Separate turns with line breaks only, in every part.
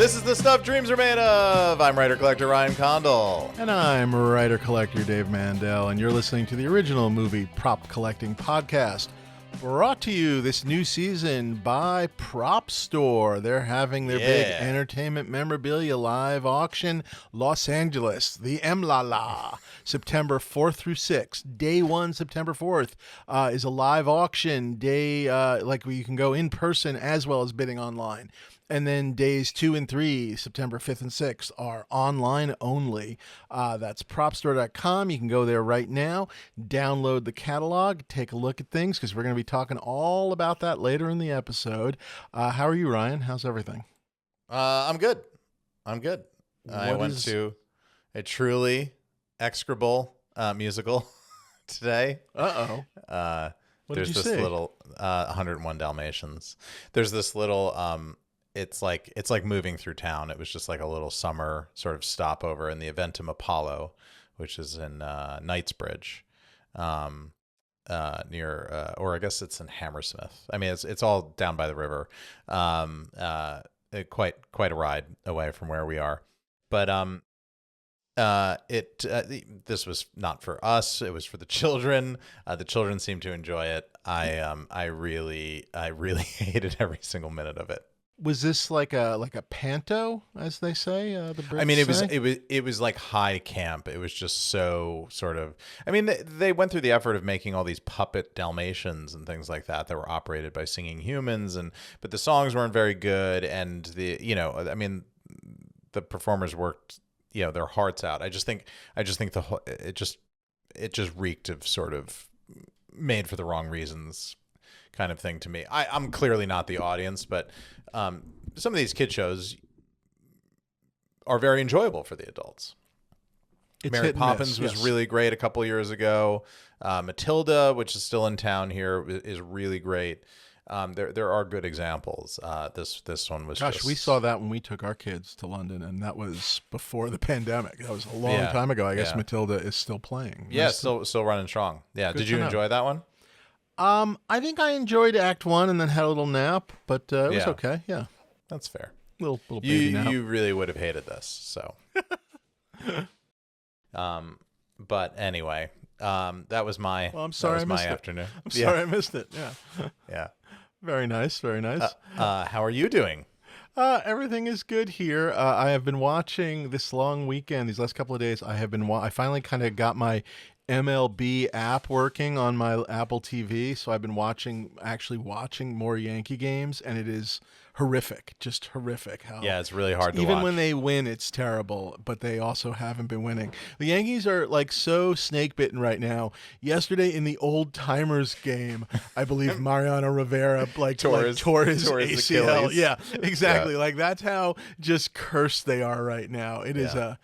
This is the stuff dreams are made of. I'm writer-collector Ryan Condal.
And I'm writer-collector Dave Mandel, and you're listening to the original movie prop collecting podcast, brought to you this new season by Propstore. They're having their big entertainment memorabilia live auction, Los Angeles, the EMLA, September 4th through 6th. Day 1, September 4th, is a live auction day, like where you can go in person as well as bidding online. And then days 2 and 3, September 5th and 6th, are online only. That's propstore.com. You can go there right now, download the catalog, take a look at things, because we're going to be talking all about that later in the episode. How are you, Ryan? How's everything?
I'm good. I went to a truly execrable musical today.
What
There's
did you
this
see?
little 101 Dalmatians. There's this little it's like moving through town. It was just like a little summer sort of stopover in the Eventum Apollo, which is in Knightsbridge, near or I guess it's in Hammersmith. I mean, it's all down by the river. Quite a ride away from where we are. But this was not for us. It was for the children. The children seemed to enjoy it. I really hated every single minute of it.
Was this like a panto, as they say? The Brits
I mean,
say?
it was like high camp. It was just so sort of. I mean, they went through the effort of making all these puppet Dalmatians and things like that were operated by singing humans, but the songs weren't very good, and the performers worked their hearts out. I just think it just reeked of sort of made for the wrong reasons kind of thing to me. I'm clearly not the audience, but some of these kid shows are very enjoyable for the adults. Mary Poppins was really great a couple years ago. Matilda, which is still in town here, is really great. There are good examples. This one was.
Gosh, we saw that when we took our kids to London, and that was before the pandemic. That was a long time ago. I guess Matilda is still playing.
Yeah, still running strong. Yeah. Did you enjoy that one?
I think I enjoyed Act 1 and then had a little nap, but it was okay. Yeah,
that's fair.
Little baby nap.
You really would have hated this, so. But anyway, that was my.
Well, I'm sorry, I missed
afternoon.
I'm sorry I missed it. Yeah.
Yeah.
Very nice. Very nice.
How are you doing?
Everything is good here. I have been watching this long weekend. These last couple of days, I finally kind of got my MLB app working on my Apple TV, so I've been actually watching more Yankee games, and it is horrific, just horrific.
It's really hard to watch.
Even when they win, it's terrible, but they also haven't been winning. The Yankees are like so snake bitten right now. Yesterday in the old timers game, I believe Mariano Rivera tore his ACL.
Achilles.
Yeah, exactly. Yeah. Like that's how just cursed they are right now. It is a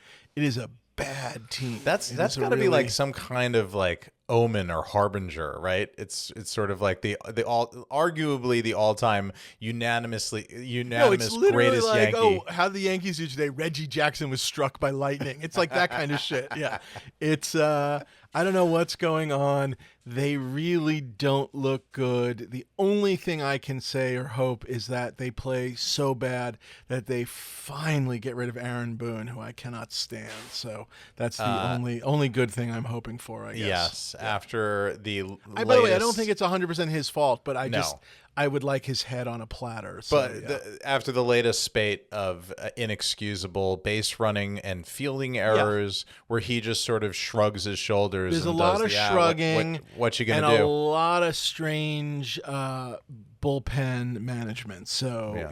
bad team.
That's got to be like some kind of like omen or harbinger, right? It's sort of like arguably the all-time unanimous greatest
like,
Yankee.
How the Yankees do today? Reggie Jackson was struck by lightning. It's like that kind of shit. Yeah, it's I don't know what's going on. They really don't look good. The only thing I can say or hope is that they play so bad that they finally get rid of Aaron Boone, who I cannot stand. So that's the only good thing I'm hoping for, I guess.
Yes, after the latest...
By the way, I don't think it's 100% his fault, but I would like his head on a platter. So,
but after the latest spate of inexcusable base running and fielding errors, where he just sort of shrugs his shoulders.
There's a lot of shrugging.
What you gonna do?
And a lot of strange bullpen management. So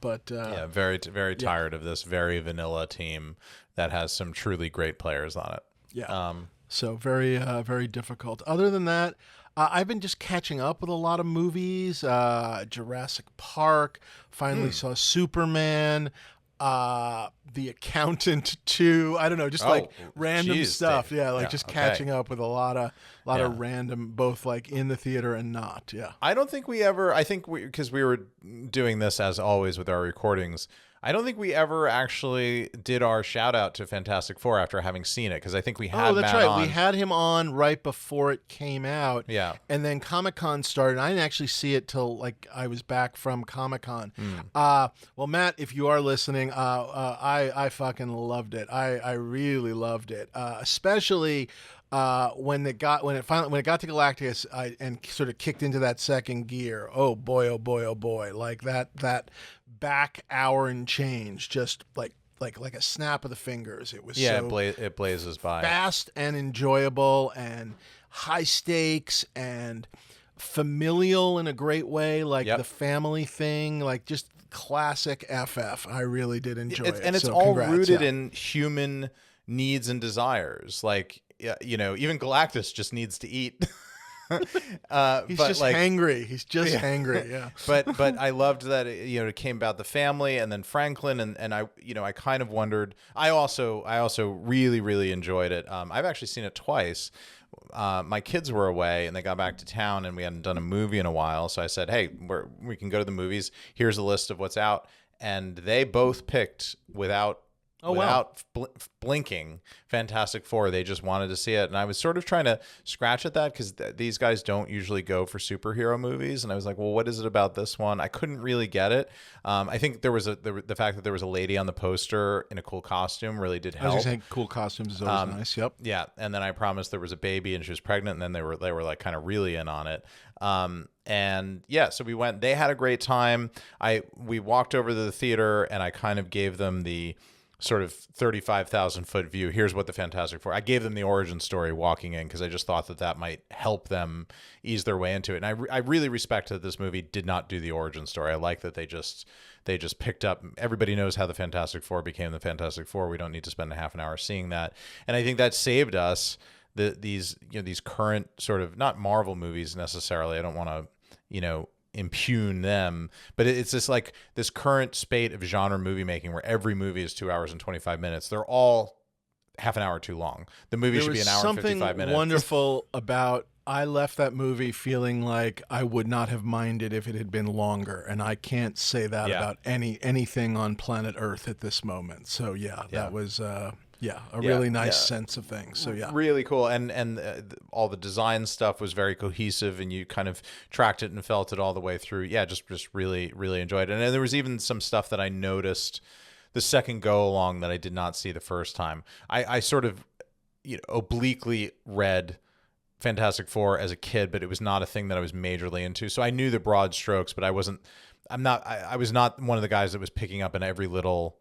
But
very very tired of this very vanilla team that has some truly great players on it.
Yeah. So very very difficult. Other than that. I've been just catching up with a lot of movies. Jurassic Park. Finally saw Superman. The Accountant 2. I don't know, just random stuff. Dave. Yeah, just catching up with a lot of random, both like in the theater and not. Yeah.
I don't think we ever. I think because we were doing this as always with our recordings. I don't think we ever actually did our shout out to Fantastic Four after having seen it, because I think we had
that's
Matt
right.
on.
We had him on right before it came out.
Yeah.
And then Comic-Con started. I didn't actually see it till like I was back from Comic-Con. Well, Matt, if you are listening, I fucking loved it. I really loved it, especially when it got to Galactus and sort of kicked into that second gear. Oh boy, oh boy, oh boy! Like that back hour and change, just like a snap of the fingers. It was
it blazes by,
fast and enjoyable and high stakes and familial in a great way, like the family thing, like just classic FF. I really did enjoy it.
And it's
so
all
congrats,
rooted in human needs and desires. Like, you know, even Galactus just needs to eat.
He's just hangry. He's just hangry. Yeah.
But I loved that it came about the family, and then Franklin, and I kind of wondered. I also really, really enjoyed it. I've actually seen it twice. My kids were away and they got back to town, and we hadn't done a movie in a while. So I said, hey, we can go to the movies. Here's a list of what's out. And they both picked without blinking Fantastic Four. They just wanted to see it, and I was sort of trying to scratch at that, because these guys don't usually go for superhero movies, and I was like, well, what is it about this one? I couldn't really get it. I think there was the fact that there was a lady on the poster in a cool costume really did help.
I was just saying, cool costumes is always nice. Yep.
Yeah, and then I promised there was a baby and she was pregnant, and then they were like kind of really in on it. And yeah, so we went. They had a great time. We walked over to the theater, and I kind of gave them the sort of 35,000 foot view. Here's what the Fantastic Four. I gave them the origin story walking in, because I just thought that might help them ease their way into it. And I really respect that this movie did not do the origin story. I like that they just picked up. Everybody knows how the Fantastic Four became the Fantastic Four. We don't need to spend a half an hour seeing that. And I think that saved us these current sort of, not Marvel movies necessarily. I don't want to impugn them, but it's just like this current spate of genre movie making where every movie is 2 hours and 25 minutes. They're all half an hour too long. The movie should be an hour and 55 minutes.
There was something wonderful about, I left that movie feeling like I would not have minded if it had been longer, and I can't say that about anything on planet Earth at this moment. So that was really nice sense of things. So
really cool. And all the design stuff was very cohesive, and you kind of tracked it and felt it all the way through. Yeah, just really, really enjoyed it. And there was even some stuff that I noticed the second go along that I did not see the first time. I sort of obliquely read Fantastic Four as a kid, but it was not a thing that I was majorly into. So I knew the broad strokes, but I was not one of the guys that was picking up in every little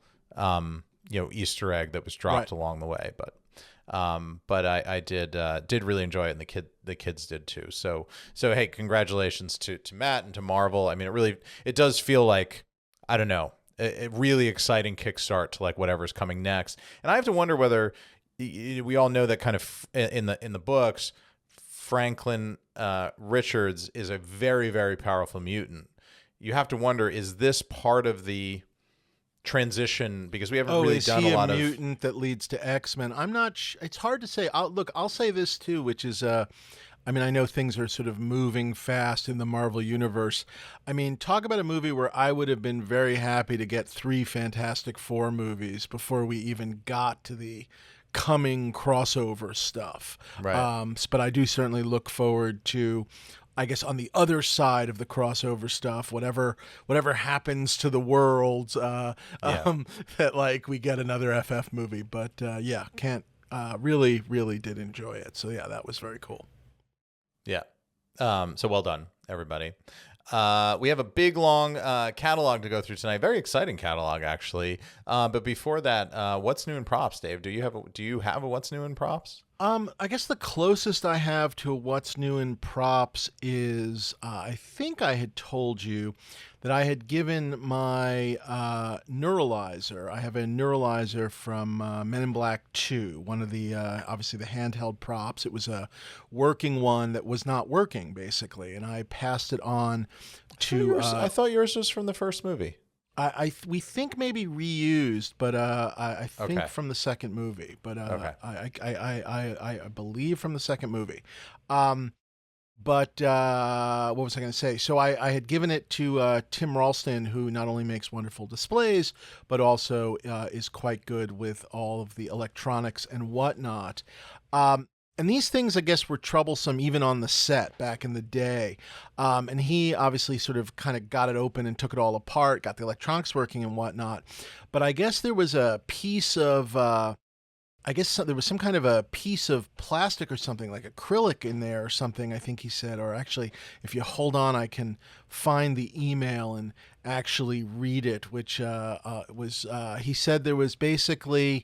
Easter egg that was dropped along the way. But I did really enjoy it, and the kids did too. So hey, congratulations to Matt and to Marvel. I mean, it does feel like, I don't know, a really exciting kickstart to like whatever's coming next. And I have to wonder whether we all know that kind of in the books, Franklin Richards is a very, very powerful mutant. You have to wonder, is this part of the transition, because we haven't really done a lot of
mutant that leads to X-Men? I'm not it's hard to say. I'll say this too, which is I mean, I know things are sort of moving fast in the Marvel universe. I mean, talk about a movie where I would have been very happy to get 3 Fantastic Four movies before we even got to the coming crossover stuff.
Right.
But I do certainly look forward to, I guess, on the other side of the crossover stuff, whatever happens to the worlds, that like we get another FF movie. But really, really did enjoy it. So yeah, that was very cool.
Yeah. So well done, everybody. We have a big, long catalog to go through tonight. Very exciting catalog, actually. But before that, what's new in props, Dave? Do you have a what's new in props?
I guess the closest I have to what's new in props is I think I had told you that I had given my neuralizer. I have a neuralizer from Men in Black 2, one of the, obviously the handheld props. It was a working one that was not working, basically, and I passed it on to...
I thought yours was from the first movie.
We think maybe reused, but I think from the second movie. But I believe from the second movie. But what was I going to say? So I had given it to Tim Ralston, who not only makes wonderful displays, but also is quite good with all of the electronics and whatnot. And these things, I guess, were troublesome even on the set back in the day. And he obviously sort of kind of got it open and took it all apart, got the electronics working and whatnot. But I guess there was a piece of there was some kind of a piece of plastic or something, like acrylic in there or something, I think he said. Or actually, if you hold on, I can find the email and actually read it, which he said there was basically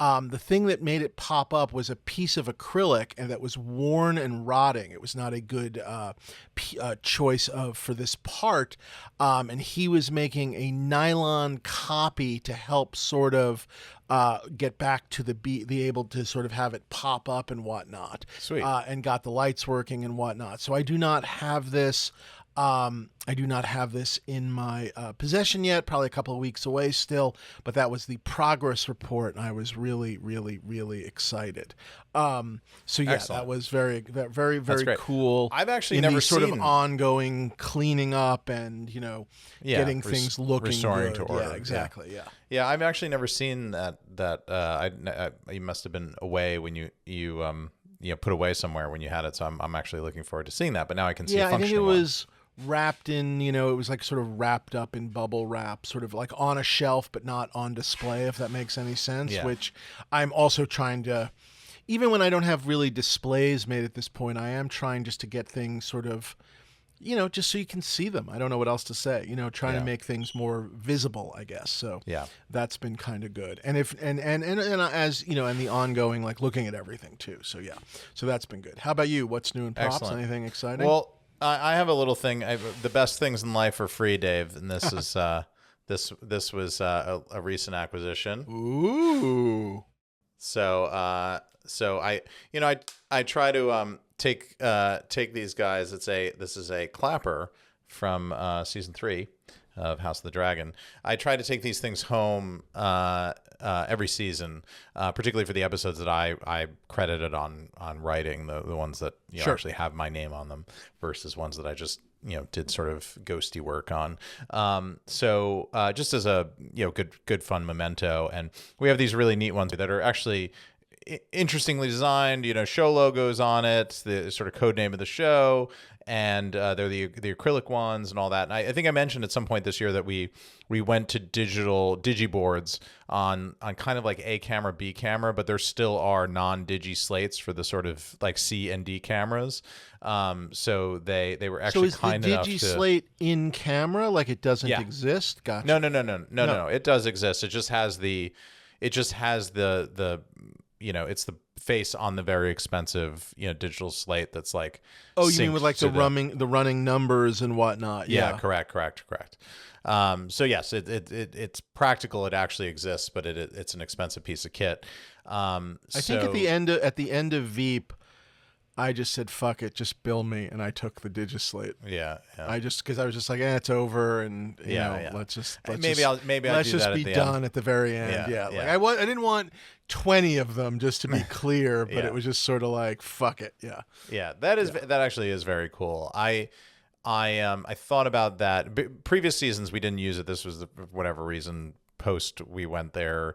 the thing that made it pop up was a piece of acrylic and that was worn and rotting. It was not a good choice for this part. And he was making a nylon copy to help sort of get back to be able to sort of have it pop up and whatnot.
Sweet.
And got the lights working and whatnot. So I do not have this. I do not have this in my possession yet, probably a couple of weeks away still, but that was the progress report, and I was really, really, really excited. So yeah,
Excellent.
that was very, very cool.
I've actually
in
never
the sort
seen
of ongoing cleaning up and, getting things looking
restoring
good.
to order.
Yeah, exactly.
Yeah, I've actually never seen that. You must have been away when you put away somewhere when you had it. So I'm actually looking forward to seeing that. But now I can see.
Yeah,
it
I think it
well.
was wrapped in, it was like sort of wrapped up in bubble wrap, sort of like on a shelf, but not on display, if that makes any sense,
Yeah.
which I'm also trying to, even when I don't have really displays made at this point, I am trying just to get things sort of, just so you can see them. I don't know what else to say, trying to make things more visible, I guess. So
yeah,
that's been kind of good. And if, and as, and the ongoing, like looking at everything too. So yeah, so that's been good. How about you? What's new in props?
Excellent.
Anything exciting?
Well, I have a little thing. The best things in life are free, Dave, and this is this was a recent acquisition.
Ooh.
So I try to take these guys. This is a clapper from season 3 of House of the Dragon. I try to take these things home every season, particularly for the episodes that I credited on writing, the ones that
Sure.
actually have my name on them, versus ones that I just did sort of ghosty work on. So just as a good fun memento, and we have these really neat ones that are actually interestingly designed, show logos on it, the sort of code name of the show, and they're the acrylic ones and all that. And I think I mentioned at some point this year that we went to digital digiboards on kind of like A camera, B camera, but there still are non-digi slates for the sort of like C and D cameras. So they were actually kind enough to.
So is the digi slate in camera, like it doesn't exist? Gotcha.
No. It does exist. It just has the it's the face on the very expensive, digital slate that's like.
Oh, you mean with like the running numbers and whatnot?
Yeah, correct. So yes, it's practical. It actually exists, but it's an expensive piece of kit.
I think at the end of Veep, I just said, fuck it, just bill me. And I took the Digislate.
Yeah.
Because I was just like, it's over. And, let's just
I'll do that
be done at the very end. Yeah. Like I didn't want 20 of them, just to be clear, but it was just sort of like, fuck it. Yeah.
Yeah. That actually is very cool. I thought about that. Previous seasons, we didn't use it. This was for whatever reason, post we went there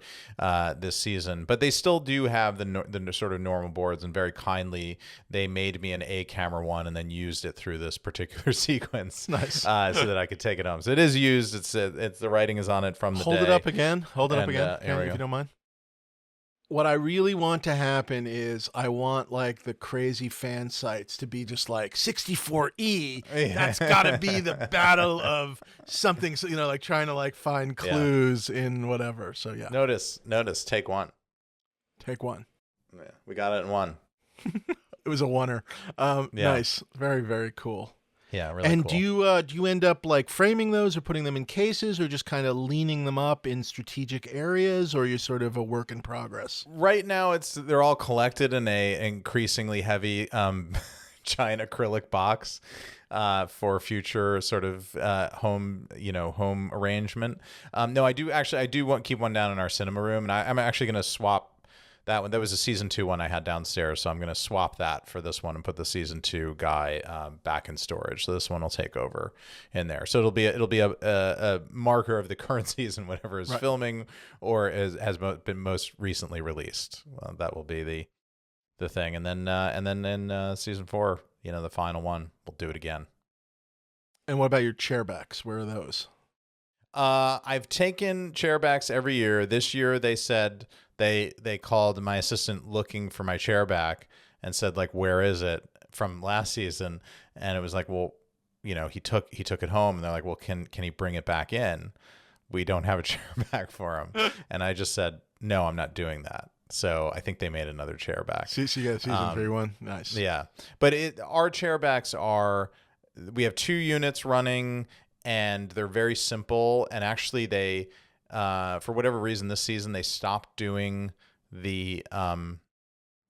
this season, but they still do have the sort of normal boards, and very kindly they made me an A camera one and then used it through this particular sequence.
Nice.
So that I could take it home. So it is used. It's the writing is on it from the
Hold
day.
it up again.
Here we
If
go.
you don't mind. What I really want to happen is I want like the crazy fan sites to be just like 64E. That's got to be the battle of something. So, like trying to like find clues in whatever. So yeah.
Notice. Take one.
Take one.
Yeah, we got it in one.
It was a oneer. Nice. Very, very cool.
Yeah, really
and
cool.
do you end up like framing those or putting them in cases or just kind of leaning them up in strategic areas, or you're sort of a work in progress?
Right now they're all collected in a increasingly heavy giant acrylic box for future sort of home arrangement. No, I do want to keep one down in our cinema room, and I'm actually going to swap that one. That was a season 2 one I had downstairs, so I'm going to swap that for this one and put the season 2 guy back in storage. So this one will take over in there. So it'll be a marker of the current season, whatever is filming or has been most recently released. That will be the thing, and then in season 4, the final one, we'll do it again.
And what about your chairbacks? Where are those?
I've taken chairbacks every year. This year they said they called my assistant looking for my chairback and said, like, where is it from last season? And it was like, well, he took it home, and they're like, well, can he bring it back in? We don't have a chairback for him. And I just said, no, I'm not doing that. So I think they made another chairback.
So you got season 3 one. Nice.
Yeah. But our chairbacks we have 2 units running, and they're very simple. And actually they, for whatever reason this season, they stopped doing the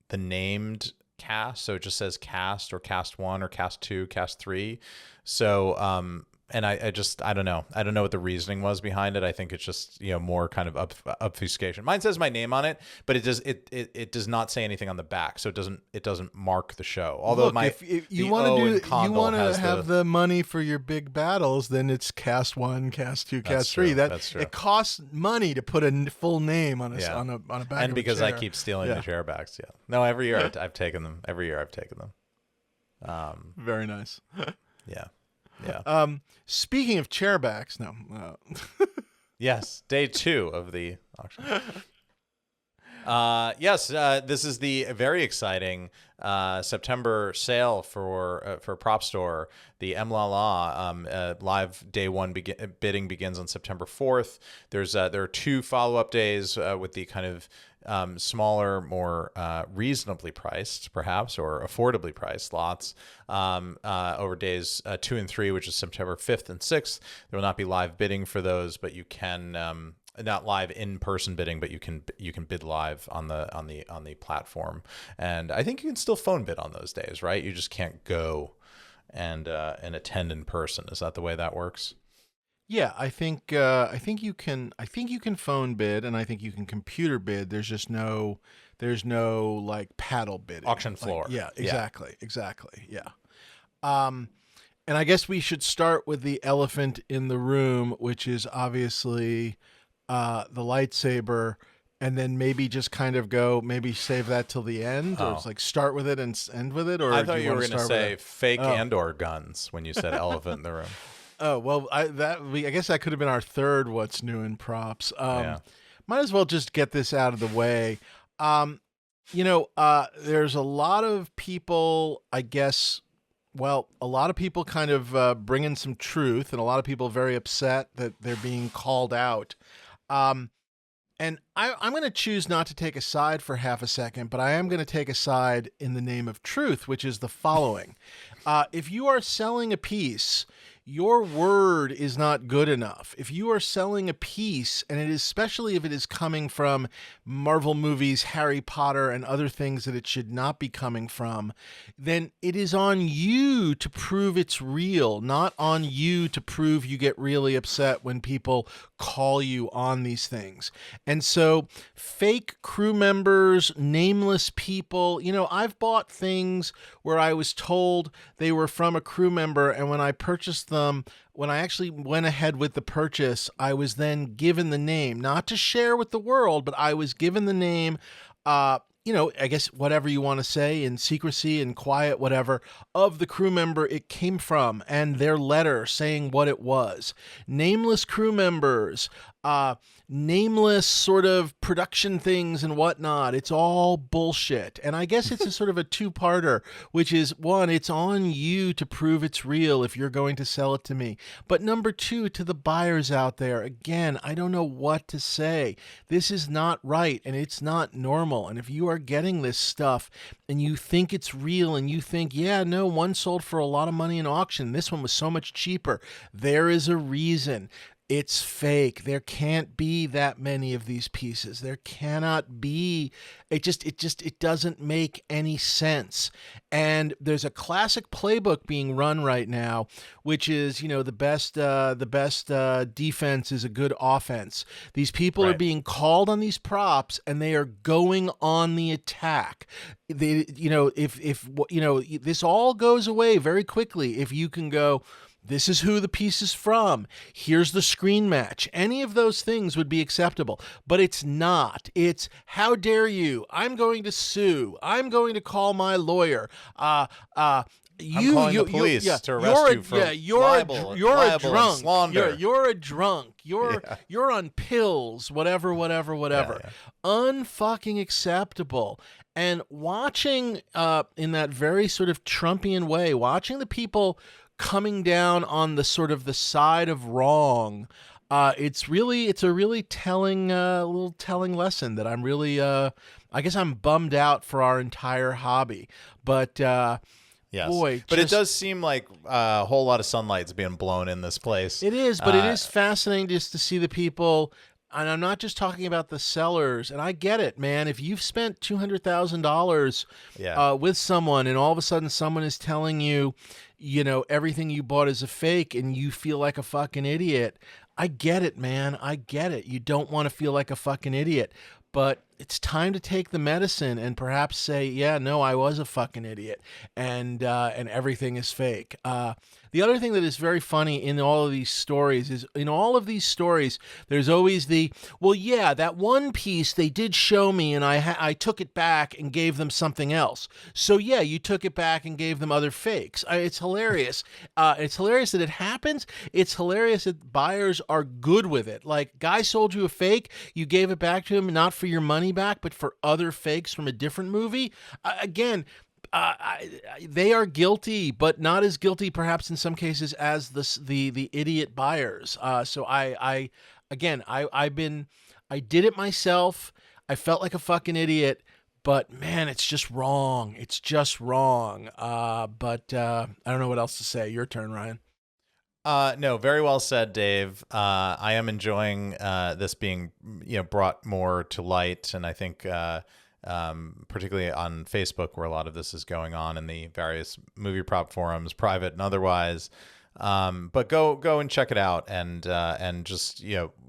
named cast. So it just says cast or cast 1 or cast 2, cast 3. So, and I don't know. I don't know what the reasoning was behind it. I think it's just, more kind of obfuscation. Mine says my name on it, but it does not say anything on the back. So it doesn't mark the show. Although
if you want to have the money for your big battles, then it's cast 1, cast 2, cast 3.
That's true.
It costs money to put a full name on a back.
And because
I
keep stealing the chairbacks. Yeah. No, every year I've taken them. Every year I've taken them.
Very nice.
Yeah. Yeah.
Speaking of chairbacks,
yes, day 2 of the auction. Yes, this is the very exciting September sale for Propstore. The EMLA live day 1 bidding begins on September 4th. There are 2 follow-up days with the kind of smaller, more reasonably priced, perhaps, or affordably priced lots over days 2 and 3, which is September 5th and 6th. There will not be live bidding for those, but you can not live in-person bidding, but you can bid live on the platform. And I think you can still phone bid on those days, right? You just can't go and attend in person. Is that the way that works?
Yeah, I think you can phone bid, and I think you can computer bid. There's no like paddle bidding.
Auction floor.
Yeah, exactly. Yeah. And I guess we should start with the elephant in the room, which is obviously the lightsaber, and then maybe just kind of save that till the end, or it's like start with it and end with it. Or
I thought you were going to say fake and/or guns when you said elephant in the room.
Oh, well, I guess that could have been our third What's New in Props. Might as well just get this out of the way. There's a lot of people, I guess, a lot of people kind of bringing some truth, and a lot of people very upset that they're being called out. And I'm going to choose not to take a side for half a second, but I am going to take a side in the name of truth, which is the following. If you are selling a piece, your word is not good enough. If you are selling a piece, and especially if it is coming from Marvel movies, Harry Potter, and other things that it should not be coming from, then it is on you to prove it's real, not on you to prove you get really upset when people call you on these things. And so fake crew members, nameless people, I've bought things where I was told they were from a crew member, and when I purchased them, when I actually went ahead with the purchase, I was then given the name, not to share with the world, but I was given the name, I guess whatever you want to say, in secrecy and quiet, whatever, of the crew member it came from, and their letter saying what it was. Nameless crew members, nameless sort of production things and whatnot. It's all bullshit. And I guess it's a sort of a two-parter, which is, one, it's on you to prove it's real if you're going to sell it to me. But number two, to the buyers out there, again, I don't know what to say. This is not right, and it's not normal. And if you are getting this stuff and you think it's real, and you think, yeah, no, one sold for a lot of money in auction, this one was so much cheaper, there is a reason. It's fake. There can't be that many of these pieces. There cannot be. It doesn't make any sense. And there's a classic playbook being run right now, which is, the best defense is a good offense. These people are being called on these props, and they are going on the attack. If this all goes away very quickly if you can go, this is who the piece is from. Here's the screen match. Any of those things would be acceptable, but it's not. It's, how dare you? I'm going to sue. I'm going to call my lawyer.
I'm calling the police to arrest you for libel,
a drunk.
slander.
You're a drunk. You're on pills. Whatever. Unfucking acceptable. And watching in that very sort of Trumpian way, watching the people coming down on the sort of the side of wrong, it's a really telling little telling lesson that I'm really I guess I'm bummed out for our entire hobby, but
yes. Boy, but it does seem like a whole lot of sunlight's being blown in this place.
It is, but it is fascinating just to see the people. And I'm not just talking about the sellers. And I get it, man. If you've spent $200,000 with someone, and all of a sudden someone is telling you, everything you bought is a fake, and you feel like a fucking idiot. I get it, man. I get it. You don't want to feel like a fucking idiot. But it's time to take the medicine and perhaps say, yeah, no, I was a fucking idiot, and everything is fake. The other thing that is very funny in all of these stories is, in all of these stories, there's always that one piece they did show me, and I took it back and gave them something else. So yeah, you took it back and gave them other fakes. It's hilarious. It's hilarious that it happens. It's hilarious that buyers are good with it. Like, guy sold you a fake, you gave it back to him, not for your money back, but for other fakes from a different movie. They are guilty, but not as guilty, perhaps in some cases, as the idiot buyers. So I did it myself. I felt like a fucking idiot, but man, it's just wrong. It's just wrong. But I don't know what else to say. Your turn, Ryan.
No, very well said, Dave. I am enjoying this being brought more to light, and I think particularly on Facebook, where a lot of this is going on in the various movie prop forums, private and otherwise. But go and check it out, and just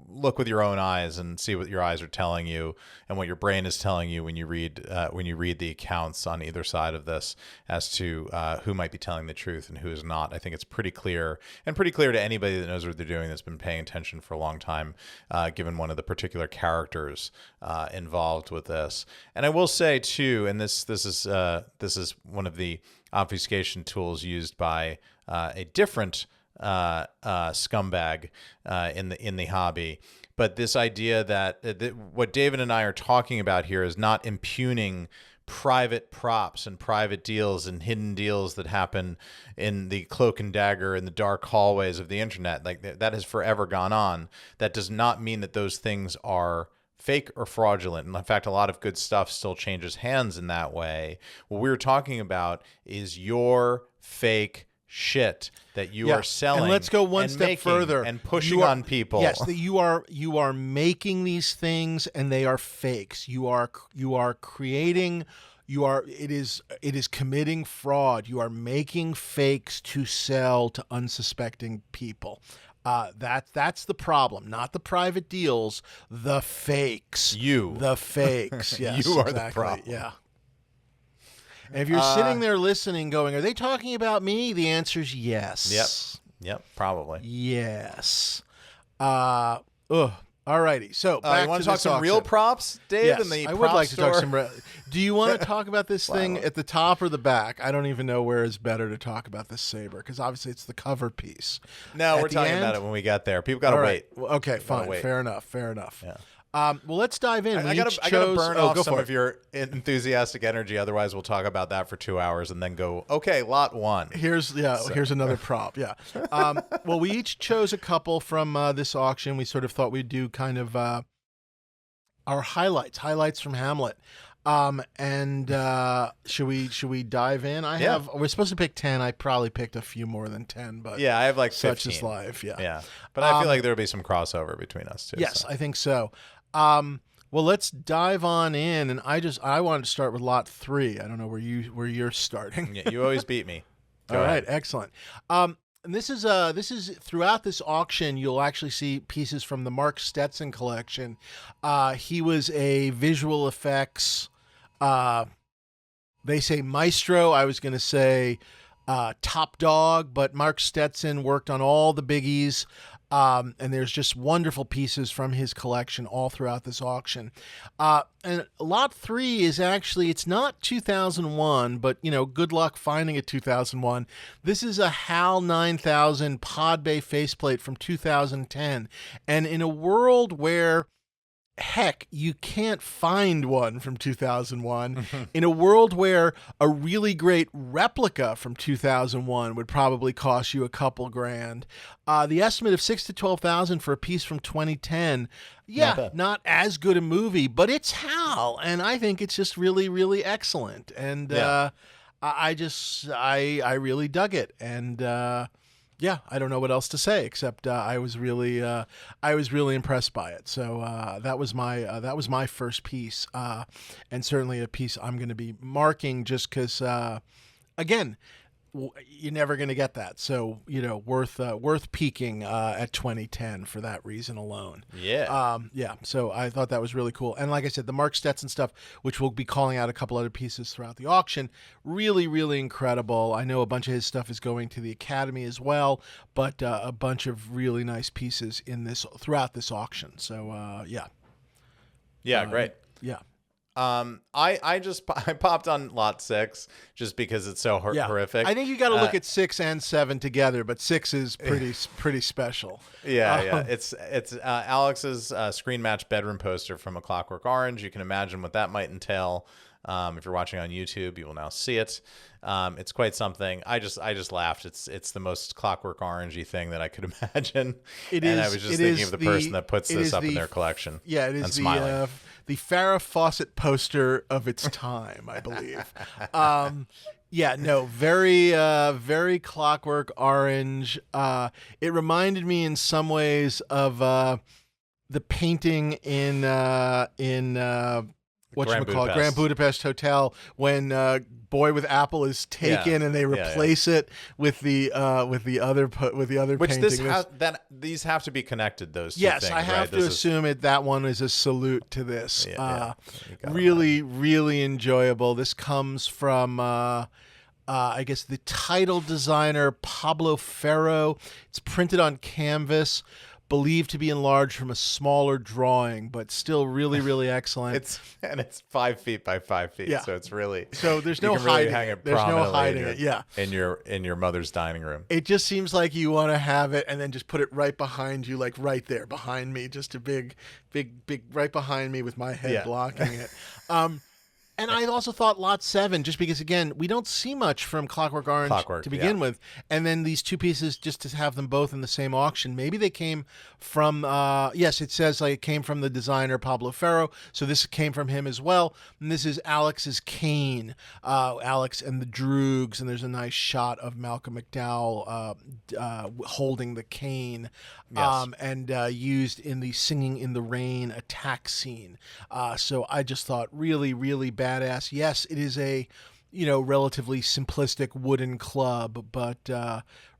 look with your own eyes and see what your eyes are telling you and what your brain is telling you when you read the accounts on either side of this as to who might be telling the truth and who is not. I think it's pretty clear to anybody that knows what they're doing, that's been paying attention for a long time, given one of the particular characters involved with this. And I will say too, and this is one of the obfuscation tools used by a different scumbag in the hobby, but this idea that what David and I are talking about here is not impugning private props and private deals and hidden deals that happen in the cloak and dagger in the dark hallways of the internet. Like, that has forever gone on. That does not mean that those things are fake or fraudulent. And in fact, a lot of good stuff still changes hands in that way. What we're talking about is your fake shit that you are selling. And
let's go one step further
and pushing on people.
Yes, that you are making these things, and they are fakes. You are creating. It is committing fraud. You are making fakes to sell to unsuspecting people. That's the problem, not the private deals, the fakes. The fakes. Yes,
you are
exactly.
The problem.
Yeah. And if you're sitting there listening, going, "Are they talking about me?" The answer is yes.
Yep. Probably.
Yes. Alrighty. So back
you want
to
talk some real props, Dave?
Yes,
in the
I would like to talk
store?
some. Do you want to talk about this thing at the top or the back? I don't even know where is better to talk about this saber, because obviously it's the cover piece.
No, we're talking about it when we get there. People gotta wait.
Well, okay, fine. Fair enough.
Yeah.
Well, let's dive in.
I gotta burn off some of your enthusiastic energy. Otherwise, we'll talk about that for 2 hours and then go, okay, lot one.
Here's another prop. Yeah. Well, we each chose a couple from this auction. We sort of thought we'd do kind of our highlights from Hamlet. Should we dive in? We're supposed to pick 10. I probably picked a few more than 10, but
yeah, I have like 15.
Such is life. Yeah.
Yeah. But I feel like there'll be some crossover between us too.
Yes,
so.
I think so. Well, let's dive on in, and I wanted to start with lot 3. I don't know where you're starting.
Yeah, you always beat me.
All right, excellent. And this is throughout this auction, you'll actually see pieces from the Mark Stetson collection. He was a visual effects, they say maestro. I was going to say top dog, but Mark Stetson worked on all the biggies. And there's just wonderful pieces from his collection all throughout this auction. And lot 3 is actually, it's not 2001, but, good luck finding a 2001. This is a HAL 9000 Pod Bay faceplate from 2010. And in a world where, heck, you can't find one from 2001, in a world where a really great replica from 2001 would probably cost you a couple grand, the estimate of $6,000 to $12,000 for a piece from 2010, not as good a movie, but it's HAL, and I think it's just really, really excellent. And I really dug it, and yeah, I don't know what else to say except I was really impressed by it. So that was my first piece, and certainly a piece I'm going to be marking just because, again, you're never going to get that. So worth peaking at 2010 for that reason alone.
Yeah.
So I thought that was really cool. And like I said, the Mark Stetson stuff, which we'll be calling out a couple other pieces throughout the auction, really, really incredible. I know a bunch of his stuff is going to the Academy as well, but a bunch of really nice pieces throughout this auction. So
yeah, great.
Yeah.
I popped on lot 6 just because it's so horrific.
I think you got to look at 6 and 7 together, but 6 is pretty special.
Yeah. It's Alex's screen match bedroom poster from A Clockwork Orange. You can imagine what that might entail. If you're watching on YouTube, you will now see it. It's quite something. I just laughed. It's the most Clockwork Orangey thing that I could imagine. I was just thinking of the person that puts this up in their collection.
Yeah, it is the Farrah Fawcett poster of its time, I believe. Very Clockwork Orange. It reminded me in some ways of the painting in Grand Budapest Hotel, when Boy with Apple is taken and they replace it with the other painting.
These have to be connected. Those two
yes,
things,
I have
right?
to assume that one is a salute to this. Really, really enjoyable. This comes from I guess the title designer Pablo Ferro. It's printed on canvas, believed to be enlarged from a smaller drawing, but still really, really excellent.
It's 5 feet by 5 feet, so it's really
there's no hiding. There's no hiding it. Yeah,
in your mother's dining room.
It just seems like you want to have it and then just put it right behind you, like right there behind me, just a big right behind me with my head blocking it. And I also thought lot 7, just because, again, we don't see much from Clockwork Orange to begin with. And then these two pieces, just to have them both in the same auction. Maybe they came from, yes, it says like it came from the designer Pablo Ferro. So this came from him as well. And this is Alex's Cain, Alex and the Droogs. And there's a nice shot of Malcolm McDowell holding the cane, and used in the Singing in the Rain attack scene. So I just thought really, really badass. Yes, it is a, relatively simplistic wooden club, but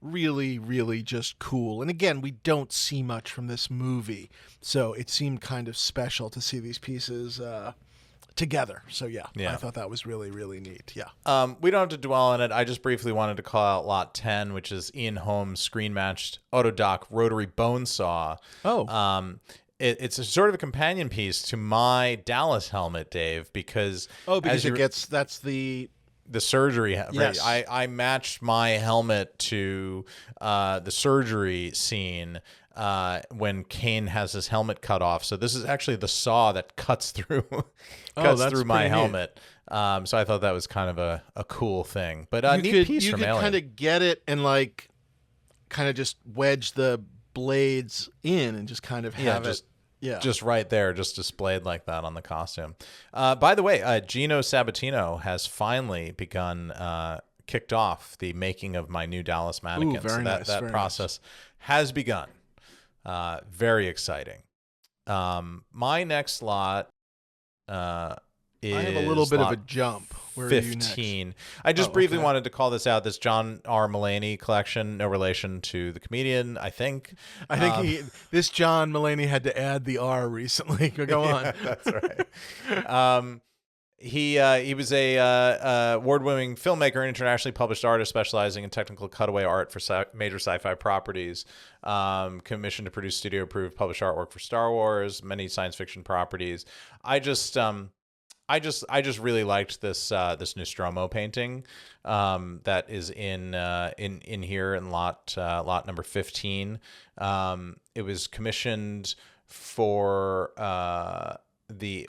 really, really just cool. And again, we don't see much from this movie, so it seemed kind of special to see these pieces together. So I thought that was really, really neat. Yeah.
We don't have to dwell on it. I just briefly wanted to call out lot 10, which is Ian Holmes' screen matched Autodoc rotary bone saw. It's a sort of a companion piece to my Dallas helmet, Dave, because
that's the
surgery.
Yes.
I matched my helmet to the surgery scene when Cain has his helmet cut off. So this is actually the saw that cuts through my helmet. So I thought that was kind of a cool thing. But neat piece from Alien.
You could kind of get it and kind of just wedge the blades in and just kind of have it. Yeah.
Just right there, just displayed like that on the costume. By the way, Gino Sabatino has finally begun, kicked off the making of my new Dallas mannequin.
Ooh, very nice.
That
very
process has begun. Very exciting. My next lot is
nice. I have a little bit of a
lot
jump. Where
15. I just briefly wanted to call this out. This John R. Mulaney collection, no relation to the comedian, I think.
This John Mulaney had to add the R recently. Go on.
That's right. He was a award-winning filmmaker and internationally published artist specializing in technical cutaway art for major sci-fi properties. Commissioned to produce studio-approved published artwork for Star Wars, many science fiction properties. I just really liked this Nostromo painting that is in here in lot number 15. It was commissioned for the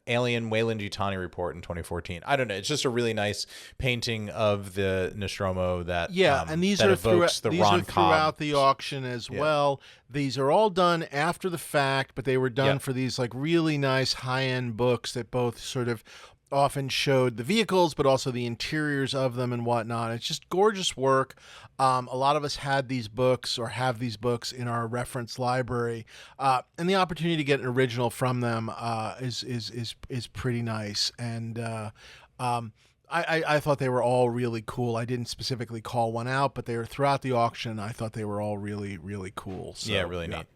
Alien Weyland-Yutani report in 2014. I don't know. It's just a really nice painting of the Nostromo that
and these
that
are
evokes
throughout the auction as well. These are all done after the fact, but they were done for these like really nice high-end books that both sort of often showed the vehicles, but also the interiors of them and whatnot. It's just gorgeous work. A lot of us had these books or have these books in our reference library, and the opportunity to get an original from them is pretty nice. And I thought they were all really cool. I didn't specifically call one out, but they were throughout the auction. I thought they were all really, really cool. So,
really neat.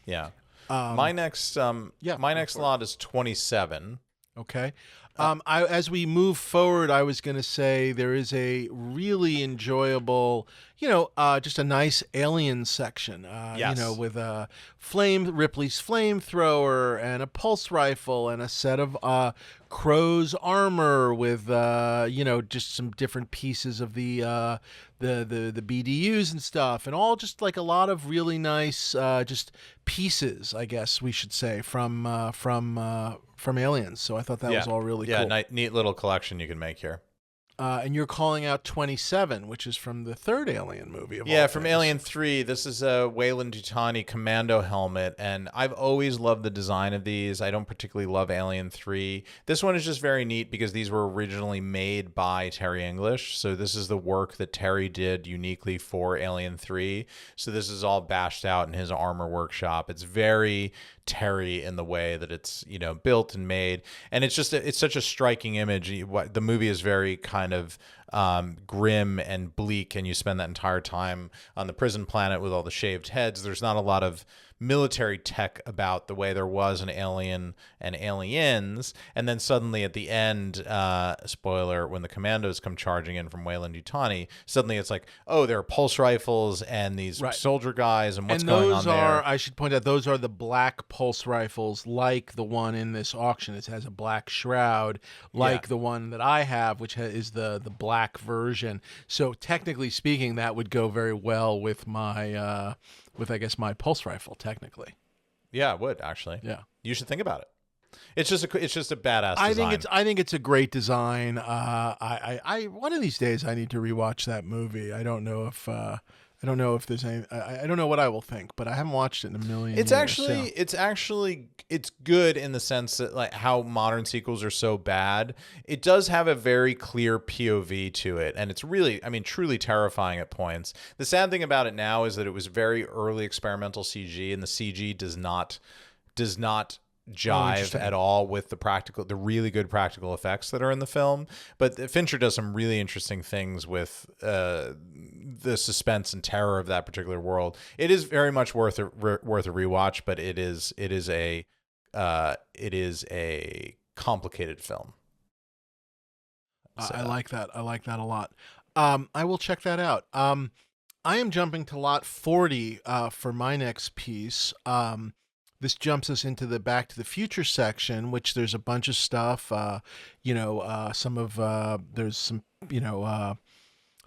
Yeah. My next lot is 27.
Okay. As we move forward, I was going to say there is a really enjoyable, just a nice alien section, with Ripley's flamethrower and a pulse rifle and a set of Crow's armor with, just some different pieces of the BDUs and stuff, and all just like a lot of really nice, just pieces, I guess we should say, from Aliens. So I thought that was all really cool.
Yeah, neat little collection you can make here.
And you're calling out 27, which is from the third Alien movie.
From Alien 3. This is a Weyland-Yutani commando helmet, and I've always loved the design of these. I don't particularly love Alien 3. This one is just very neat because these were originally made by Terry English, so this is the work that Terry did uniquely for Alien 3. So this is all bashed out in his armor workshop. It's very Terry in the way that it's built and made, and it's such a striking image. The movie is very kind of grim and bleak, and you spend that entire time on the prison planet with all the shaved heads. There's not a lot of military tech about the way there was in Alien and Aliens, and then suddenly at the end, spoiler, when the commandos come charging in from Weyland-Yutani, suddenly it's like, oh, there are pulse rifles and these soldier guys, and what's going on there?
I should point out, those are the black pulse rifles, like the one in this auction. It has a black shroud, like the one that I have, which is the black version. So technically speaking, that would go very well with my I guess my pulse rifle, technically.
Yeah, it would actually. Yeah, you should think about it. It's just a badass design.
I think it's a great design. I one of these days I need to rewatch that movie. I don't know if there's any. I don't know what I will think, but I haven't watched it in a million years.
It's good in the sense that like how modern sequels are so bad. It does have a very clear POV to it, and it's really, truly terrifying at points. The sad thing about it now is that it was very early experimental CG, and the CG does not jive at all with the really good practical effects that are in the film. But Fincher does some really interesting things with the suspense and terror of that particular world. It is very much worth a rewatch, but it is a complicated film.
I like that. I like that a lot. I will check that out. I am jumping to lot 40 for my next piece. This jumps us into the Back to the Future section, which there's a bunch of stuff. There's some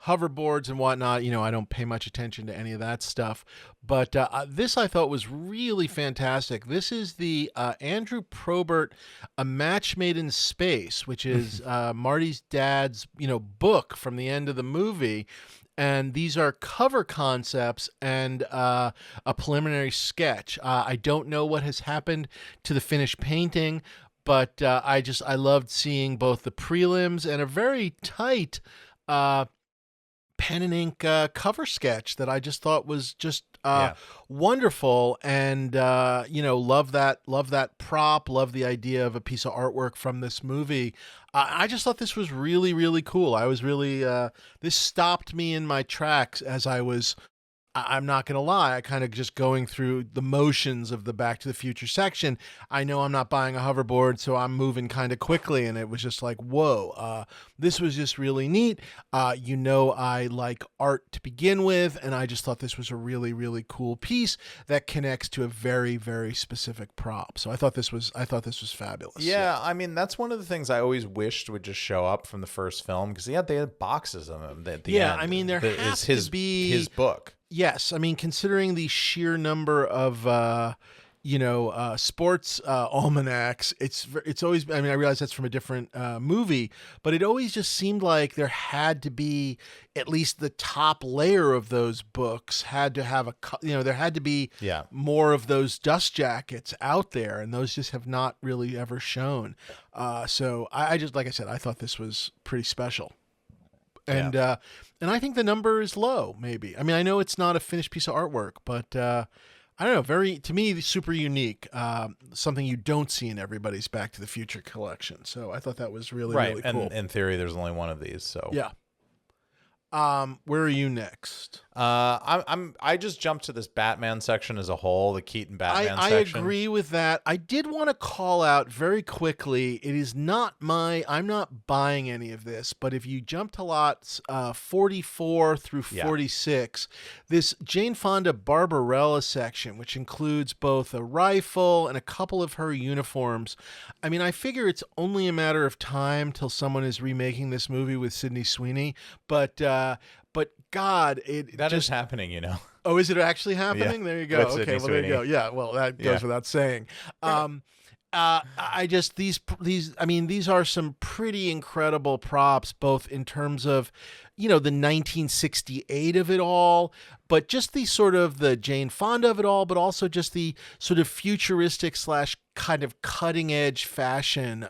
hoverboards and whatnot. I don't pay much attention to any of that stuff. But this I thought was really fantastic. This is the Andrew Probert, A Match Made in Space, which is Marty's dad's, book from the end of the movie. and these are cover concepts and a preliminary sketch. I don't know what has happened to the finished painting, but I loved seeing both the prelims and a very tight pen and ink cover sketch that I just thought was just wonderful, and love that prop, love the idea of a piece of artwork from this movie. I just thought this was really, really cool. I was really this stopped me in my tracks as I'm not going to lie, I kind of just going through the motions of the Back to the Future section. I know I'm not buying a hoverboard, so I'm moving kind of quickly, and it was just like, whoa, this was just really neat. I like art to begin with, and I just thought this was a really, really cool piece that connects to a very, very specific prop. So I thought this was fabulous.
Yeah, I mean, that's one of the things I always wished would just show up from the first film, because they had boxes of them at the end.
I mean, there has to be
his book.
Yes, I mean, considering the sheer number of sports almanacs, it's always. I mean, I realize that's from a different movie, but it always just seemed like there had to be at least the top layer of those books had to have there had to be more of those dust jackets out there, and those just have not really ever shown. So I just, like I said, I thought this was pretty special. And and I think the number is low, maybe. I mean, I know it's not a finished piece of artwork, but I don't know, to me, super unique. Something you don't see in everybody's Back to the Future collection. So I thought that was really, really cool.
And in theory, there's only one of these. So
yeah. Where are you next?
I just jumped to this Batman section as a whole, the Keaton Batman section.
I agree with that. I did want to call out very quickly, it is not I'm not buying any of this, but if you jump to lots 44 through 46, this Jane Fonda Barbarella section, which includes both a rifle and a couple of her uniforms. I mean, I figure it's only a matter of time till someone is remaking this movie with Sydney Sweeney, but God,
that is happening, you know.
Oh, is it actually happening? Yeah. There you go.
With
okay,
Sydney
well,
Sweeney.
there you go. Yeah, well, that goes without saying. I just these I mean, these are some pretty incredible props, both in terms of, the 1968 of it all, but just the sort of the Jane Fonda of it all, but also just the sort of futuristic / kind of cutting edge fashion.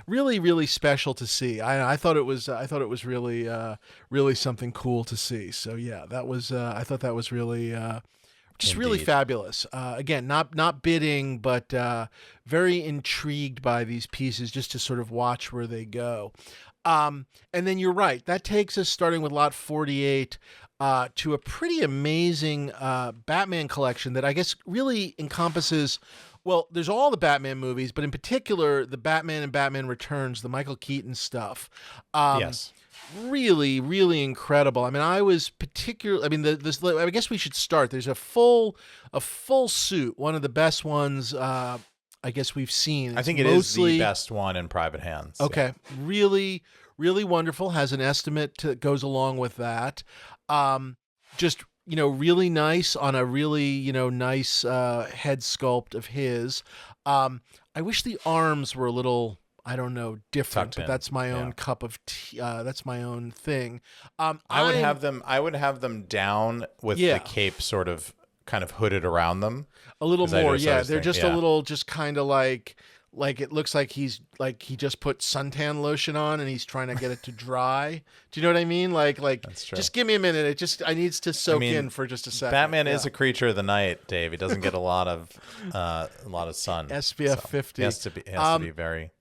Really, really special to see. I thought it was really, really something cool to see. So yeah, that was I thought that was really. Just really fabulous. Again, not bidding, but very intrigued by these pieces just to sort of watch where they go. And then you're right. That takes us, starting with lot 48, to a pretty amazing Batman collection that I guess really encompasses, well, there's all the Batman movies, but in particular, the Batman and Batman Returns, the Michael Keaton stuff.
Yes.
Really, really incredible. I mean, I guess we should start. There's a full suit, one of the best ones I guess we've seen.
I think it is the best one in private hands.
Okay. Yeah. Really, really wonderful. Has an estimate that goes along with that. Just, really nice on a really, nice head sculpt of his. I wish the arms were a little, I don't know, different, but that's my own cup of tea. That's my own thing.
I would have them down with the cape sort of kind of hooded around them.
A little more, yeah. They're just a little, just kind of like it looks like he just put suntan lotion on and he's trying to get it to dry. Do you know what I mean? Like just give me a minute. I needs to soak in for just a second.
Batman is a creature of the night, Dave. He doesn't get a lot of sun.
SPF 50.
He has to be very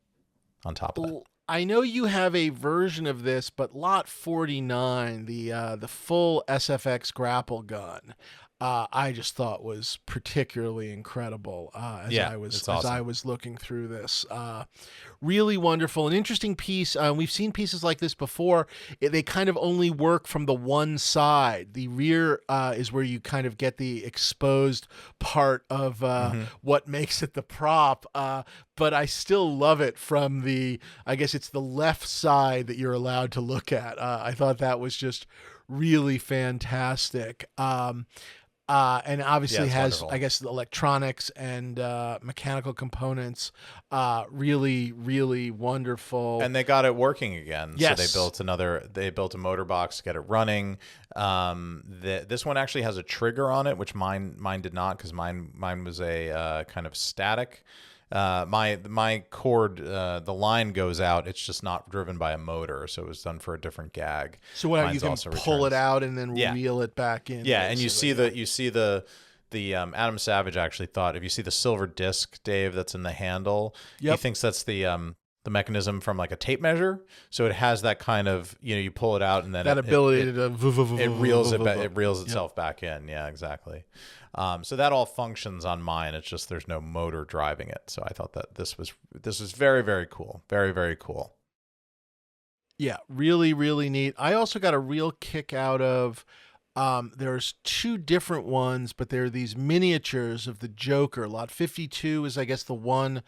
on top of that.
I know you have a version of this, but lot 49, the full SFX grapple gun, I just thought was particularly incredible as I was looking through this. Really wonderful, an interesting piece. We've seen pieces like this before. They kind of only work from the one side. The rear is where you kind of get the exposed part of what makes it the prop. But I still love it from I guess it's the left side that you're allowed to look at. I thought that was just really fantastic. and obviously
it's
has,
wonderful.
I guess, the electronics and mechanical components. Really, really wonderful.
And they got it working again.
Yes.
So they built a motor box to get it running. This one actually has a trigger on it, which mine did not, because mine was a kind of static. My cord, the line goes out. It's just not driven by a motor, so it was done for a different gag.
So what you can pull it out and then reel it back in.
Yeah, and you see the Adam Savage actually thought, if you see the silver disc, Dave, that's in the handle, he thinks that's the mechanism from like a tape measure. So it has that kind of, you pull it out and then
that ability to
it reels itself back in. Yeah, exactly. So that all functions on mine. It's just there's no motor driving it. So I thought that this was very, very cool. Very, very cool.
Yeah, really, really neat. I also got a real kick out of, there's two different ones, but they're these miniatures of the Joker. Lot 52 is, I guess, the one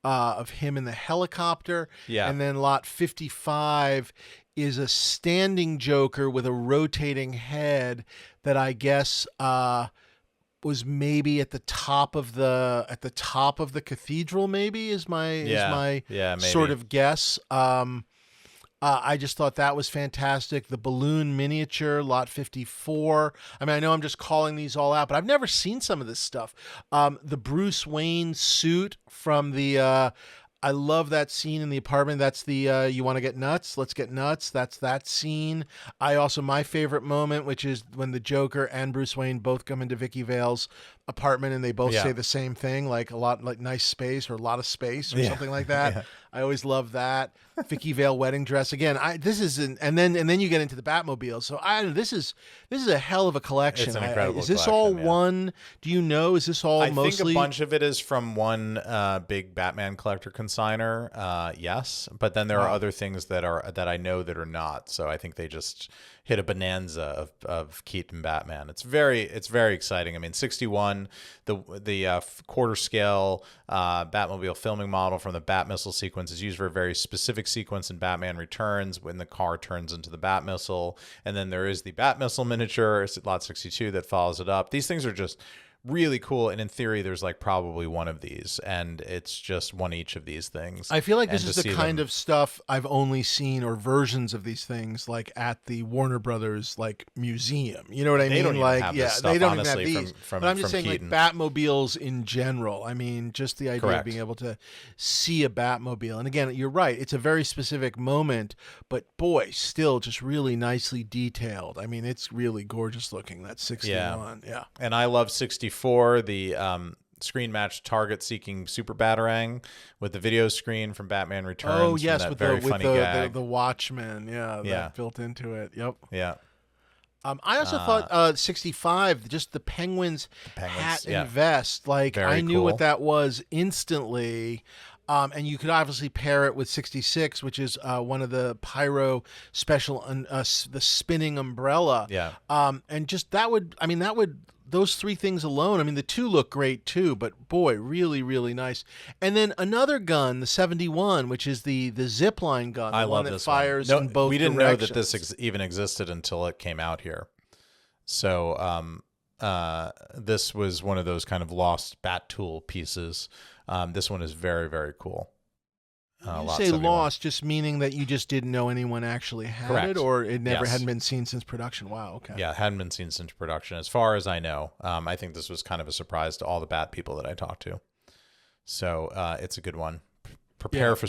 of him in the helicopter.
Yeah.
And then lot 55 is a standing Joker with a rotating head that I guess was maybe at the top of the cathedral, maybe is my sort of guess. I just thought that was fantastic. The balloon miniature, lot 54. I mean, I know I'm just calling these all out, but I've never seen some of this stuff. The Bruce Wayne suit from the I love that scene in the apartment. That's the you want to get nuts? Let's get nuts. That's that scene. My favorite moment, which is when the Joker and Bruce Wayne both come into Vicky Vale's apartment and they both say the same thing, like a lot, like nice space or a lot of space or something like that. Yeah. I always love that. Vicky Vale wedding dress again. And then you get into the Batmobile. So this is a hell of a collection.
It's an incredible
Is this
collection,
all one? Do you know? Is this all mostly?
I think a bunch of it is from one big Batman collector consigner. Yes, but then there are other things that I know that are not. So I think they just hit a bonanza of Keaton Batman. It's very exciting. I mean, 61, the quarter scale Batmobile filming model from the Bat missile sequence is used for a very specific sequence in Batman Returns when the car turns into the Bat missile, and then there is the Bat missile miniature, lot 62, that follows it up. These things are just really cool, and in theory there's like probably one of these, and it's just one each of these things.
I feel like this is the kind of stuff I've only seen, or versions of these things, like at the Warner Brothers like museum. You know what I mean?
Don't
like
have this stuff,
they don't
honestly,
even have these.
But
I'm just saying,
Keaton.
like Batmobiles in general. I mean, just the idea of being able to see a Batmobile. And again, you're right. It's a very specific moment, but boy, still just really nicely detailed. I mean, it's really gorgeous looking. That's 61. Yeah.
And I love 64, the screen matched target seeking super batarang with the video screen from Batman Returns.
Oh yes,
that
with
very funny gag.
the Watchmen, that built into it. Yep.
Yeah.
I also thought 65, just the Penguins hat and vest. Like I knew what that was instantly. And you could obviously pair it with 66, which is one of the pyro special, the spinning umbrella.
Yeah.
And just those three things alone, I mean, the two look great too, but boy, really, really nice. And then another gun, the 71, which is the zipline gun.
I love
that
this
fires
one.
in both
We didn't
directions.
know that this even existed until it came out here. So this was one of those kind of lost Bat Tool pieces. This one is very, very cool.
You say 71. Lost, just meaning that you just didn't know anyone actually had
Correct.
It, or it never hadn't been seen since production. Wow, okay.
Yeah, it hadn't been seen since production, as far as I know. I think this was kind of a surprise to all the Bat people that I talked to. So it's a good one. Prepare for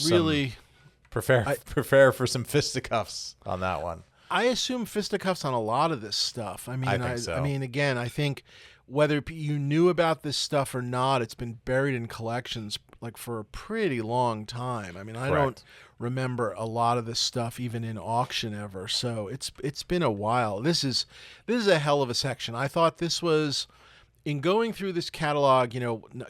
some fisticuffs on that one.
I assume fisticuffs on a lot of this stuff. I mean,
I think so.
I mean, again, I think whether you knew about this stuff or not, it's been buried in collections like for a pretty long time. I mean, I don't remember a lot of this stuff even in auction ever. So it's been a while. This is a hell of a section. I thought this was, in going through this catalog,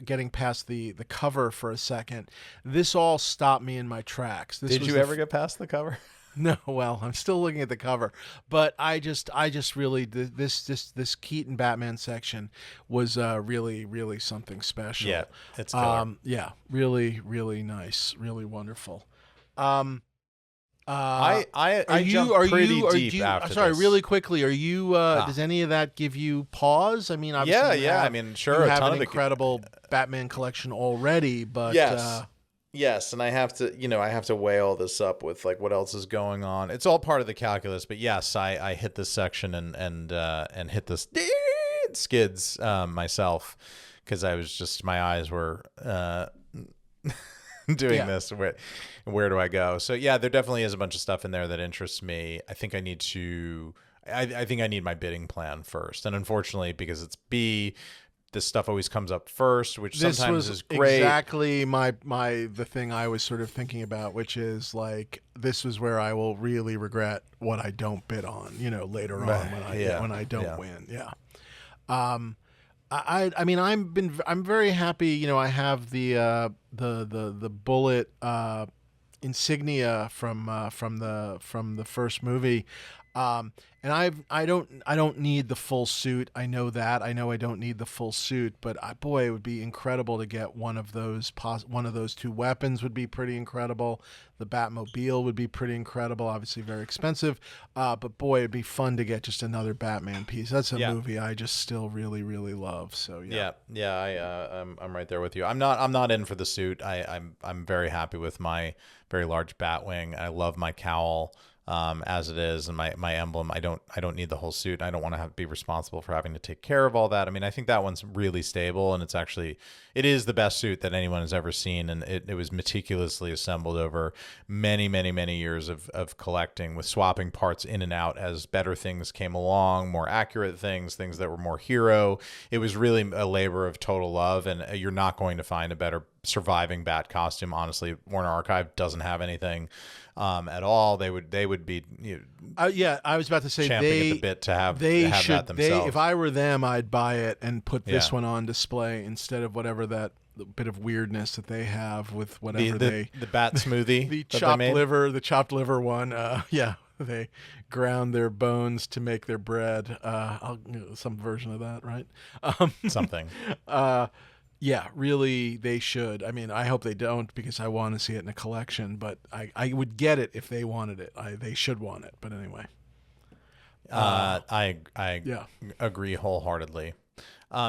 getting past the cover for a second, this all stopped me in my tracks.
Did you ever get past the cover?
No, well, I'm still looking at the cover, but I just really, this Keaton Batman section was really, really something special.
Yeah, it's killer.
Yeah, really, really nice, really wonderful.
I jumped pretty deep after
sorry,
this.
really quickly, are you? Does any of that give you pause? I mean, obviously,
Yeah. I mean, sure,
you
a
have
ton
an
of
incredible Batman collection already, but
Yes, and I have to weigh all this up with like what else is going on. It's all part of the calculus, but yes, I hit this section and hit this skids myself because I was just my eyes were doing this. Where do I go? So yeah, there definitely is a bunch of stuff in there that interests me. I think I need to. I think I need my bidding plan first, and unfortunately, because it's B. This stuff always comes up first, which sometimes is great.
Exactly the thing I was sort of thinking about, which is like this was where I will really regret what I don't bid on, later on when I don't win. Yeah. I mean I'm very happy. I have the bullet insignia from the first movie. And I don't need the full suit. I know that. I know I don't need the full suit, but boy, it would be incredible to get one of those two weapons would be pretty incredible. The Batmobile would be pretty incredible. Obviously very expensive. But boy, it'd be fun to get just another Batman piece. That's a movie I just still really, really love. So
I'm right there with you. I'm not in for the suit. I'm very happy with my very large Batwing. I love my cowl. As it is, and my emblem, I don't need the whole suit. I don't want to be responsible for having to take care of all that. I mean, I think that one's really stable, and it is the best suit that anyone has ever seen, and it was meticulously assembled over many, many, many years of collecting, with swapping parts in and out as better things came along, more accurate things that were more hero. It was really a labor of total love, and you're not going to find a better surviving Bat costume. Honestly, Warner Archive doesn't have anything at all. They would be
I was about to say
champing at the bit to have that themselves.
If I were them, I'd buy it and put this one on display instead of whatever that bit of weirdness that they have with whatever
the Bat smoothie,
the chopped liver one. They ground their bones to make their bread. Some version of that, right?
Something.
Yeah, really, they should. I mean, I hope they don't because I want to see it in a collection, but I would get it if they wanted it. They should want it, but anyway.
I agree wholeheartedly.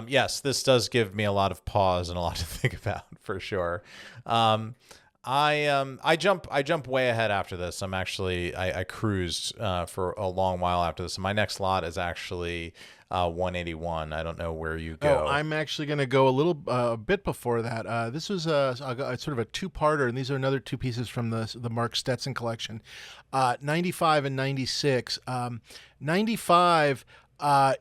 Yes, this does give me a lot of pause and a lot to think about for sure. I jump way ahead after this. I cruised for a long while after this. My next lot is actually 181. I don't know where you go.
Oh, I'm actually going to go a bit before that. This was sort of a two-parter, and these are another two pieces from the Mark Stetson collection. 95 and 96. 95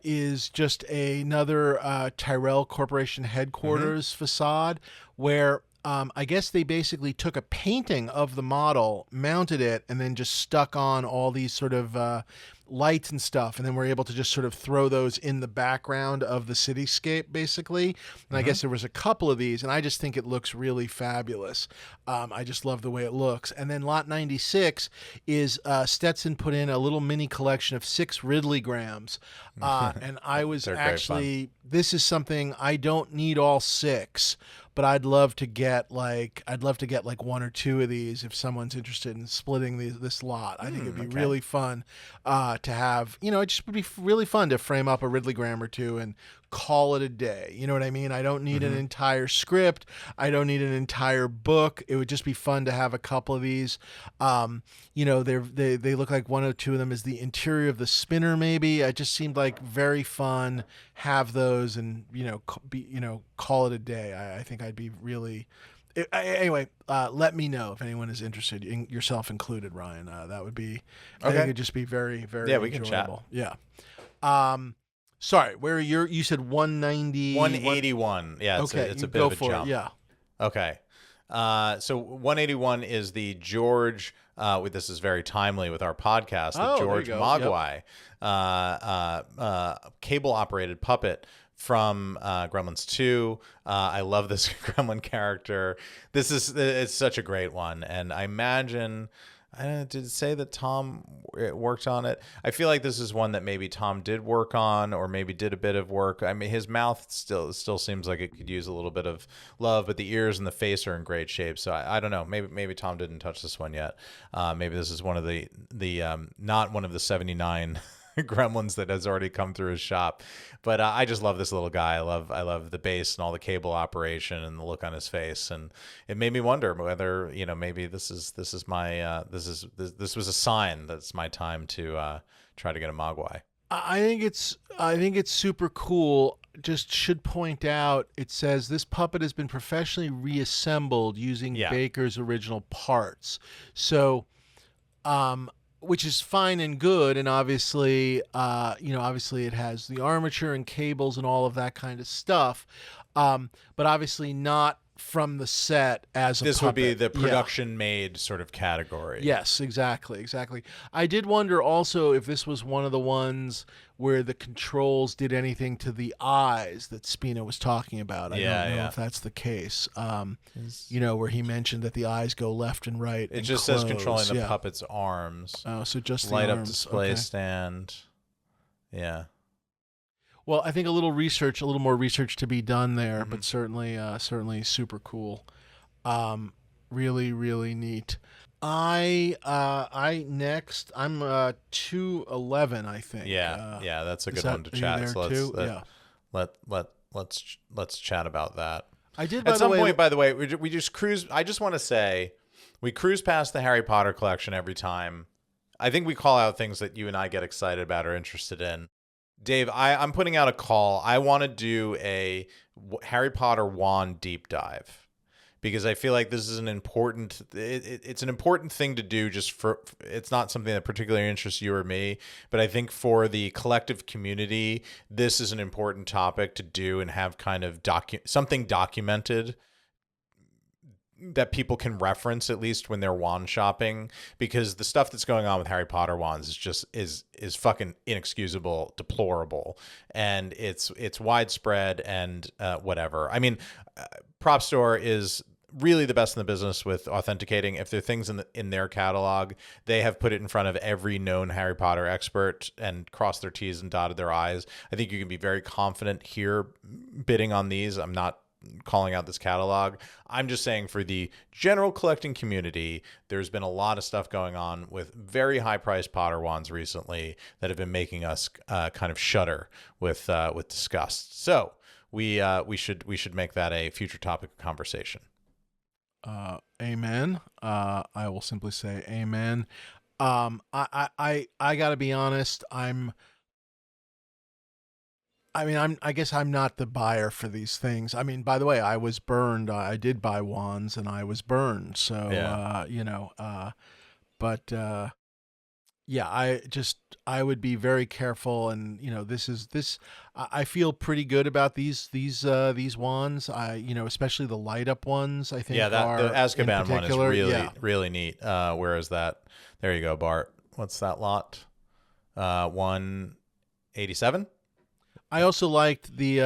is just another Tyrell Corporation headquarters facade where I guess they basically took a painting of the model, mounted it, and then just stuck on all these sort of lights and stuff, and then we're able to just sort of throw those in the background of the cityscape, basically. And I guess there was a couple of these, and I just think it looks really fabulous. I just love the way it looks. And then Lot 96 is Stetson put in a little mini collection of 6 Ridley grams. And I was actually, this is something I don't need all 6. But I'd love to get like 1 or 2 of these if someone's interested in splitting this lot. I think it'd be really fun to have. It just would be really fun to frame up a Ridley Graham or 2 and call it a day. You know what I mean? I don't need an entire script. I don't need an entire book. It would just be fun to have a couple of these. They look like 1 or 2 of them is the interior of the spinner. Maybe it just seemed like very fun. Have those and call it a day. I think I'd be really. Anyway, let me know if anyone is interested, yourself included, Ryan. That would be. I think it'd just be very, very.
We
enjoyable.
can chat.
Yeah. Sorry, where you said 190.
181. Yeah. It's a bit of a jump.
Yeah.
Okay. So 181 is the George. This is very timely with our podcast. The George Mogwai, cable-operated puppet from Gremlins 2. I love this Gremlin character. It's such a great one, and I imagine I don't know, did it say that Tom worked on it? I feel like this is one that maybe Tom did work on, or maybe did a bit of work. I mean, his mouth still seems like it could use a little bit of love, but the ears and the face are in great shape. So I don't know. Maybe Tom didn't touch this one yet. Maybe this is one of the not one of the 79 gremlins that has already come through his shop. But I just love this little guy. I love the bass and all the cable operation and the look on his face, and it made me wonder whether, maybe this was a sign that it's my time to try to get a Mogwai.
I think it's super cool. Just should point out, it says this puppet has been professionally reassembled using Baker's original parts. So, which is fine and good, and obviously it has the armature and cables and all of that kind of stuff, but obviously not from the set as a
this
puppet.
Would be the production made sort of category.
Yes, exactly. I did wonder also if this was one of the ones where the controls did anything to the eyes that Spina was talking about. I don't know if that's the case. Where he mentioned that the eyes go left and right.
It just says controlling the puppet's arms.
Oh, so just
light
the
up
arms.
display stand. Yeah.
Well, I think a little more research to be done there, but certainly super cool. Really, really neat. I'm 211, I think.
Yeah, that's a good one to chat. So let's chat about that.
I did
at some point. By the way, we just cruise. I just want to say, we cruise past the Harry Potter collection every time. I think we call out things that you and I get excited about or interested in. Dave, I'm putting out a call. I want to do a Harry Potter wand deep dive, because I feel like this is an important. It's an important thing to do. It's not something that particularly interests you or me, but I think for the collective community, this is an important topic to do and have kind of something documented that people can reference, at least when they're wand shopping, because the stuff that's going on with Harry Potter wands is just is fucking inexcusable, deplorable, and it's widespread and whatever. I mean, Propstore is really the best in the business with authenticating. If there are things in their catalog, they have put it in front of every known Harry Potter expert and crossed their T's and dotted their I's. I think you can be very confident here bidding on these. I'm not calling out this catalog. I'm just saying, for the general collecting community, there's been a lot of stuff going on with very high priced Potter wands recently that have been making us kind of shudder with disgust. So we should make that a future topic of conversation.
Amen. I will simply say amen. I gotta be honest. I guess I'm not the buyer for these things. I mean, by the way, I was burned. I did buy wands and I was burned. So, I would be very careful. And, I feel pretty good about these wands. Especially the light up ones, I think.
Yeah, the Azkaban one is really neat. Where is that? There you go, Bart. What's that lot? 187?
I also liked the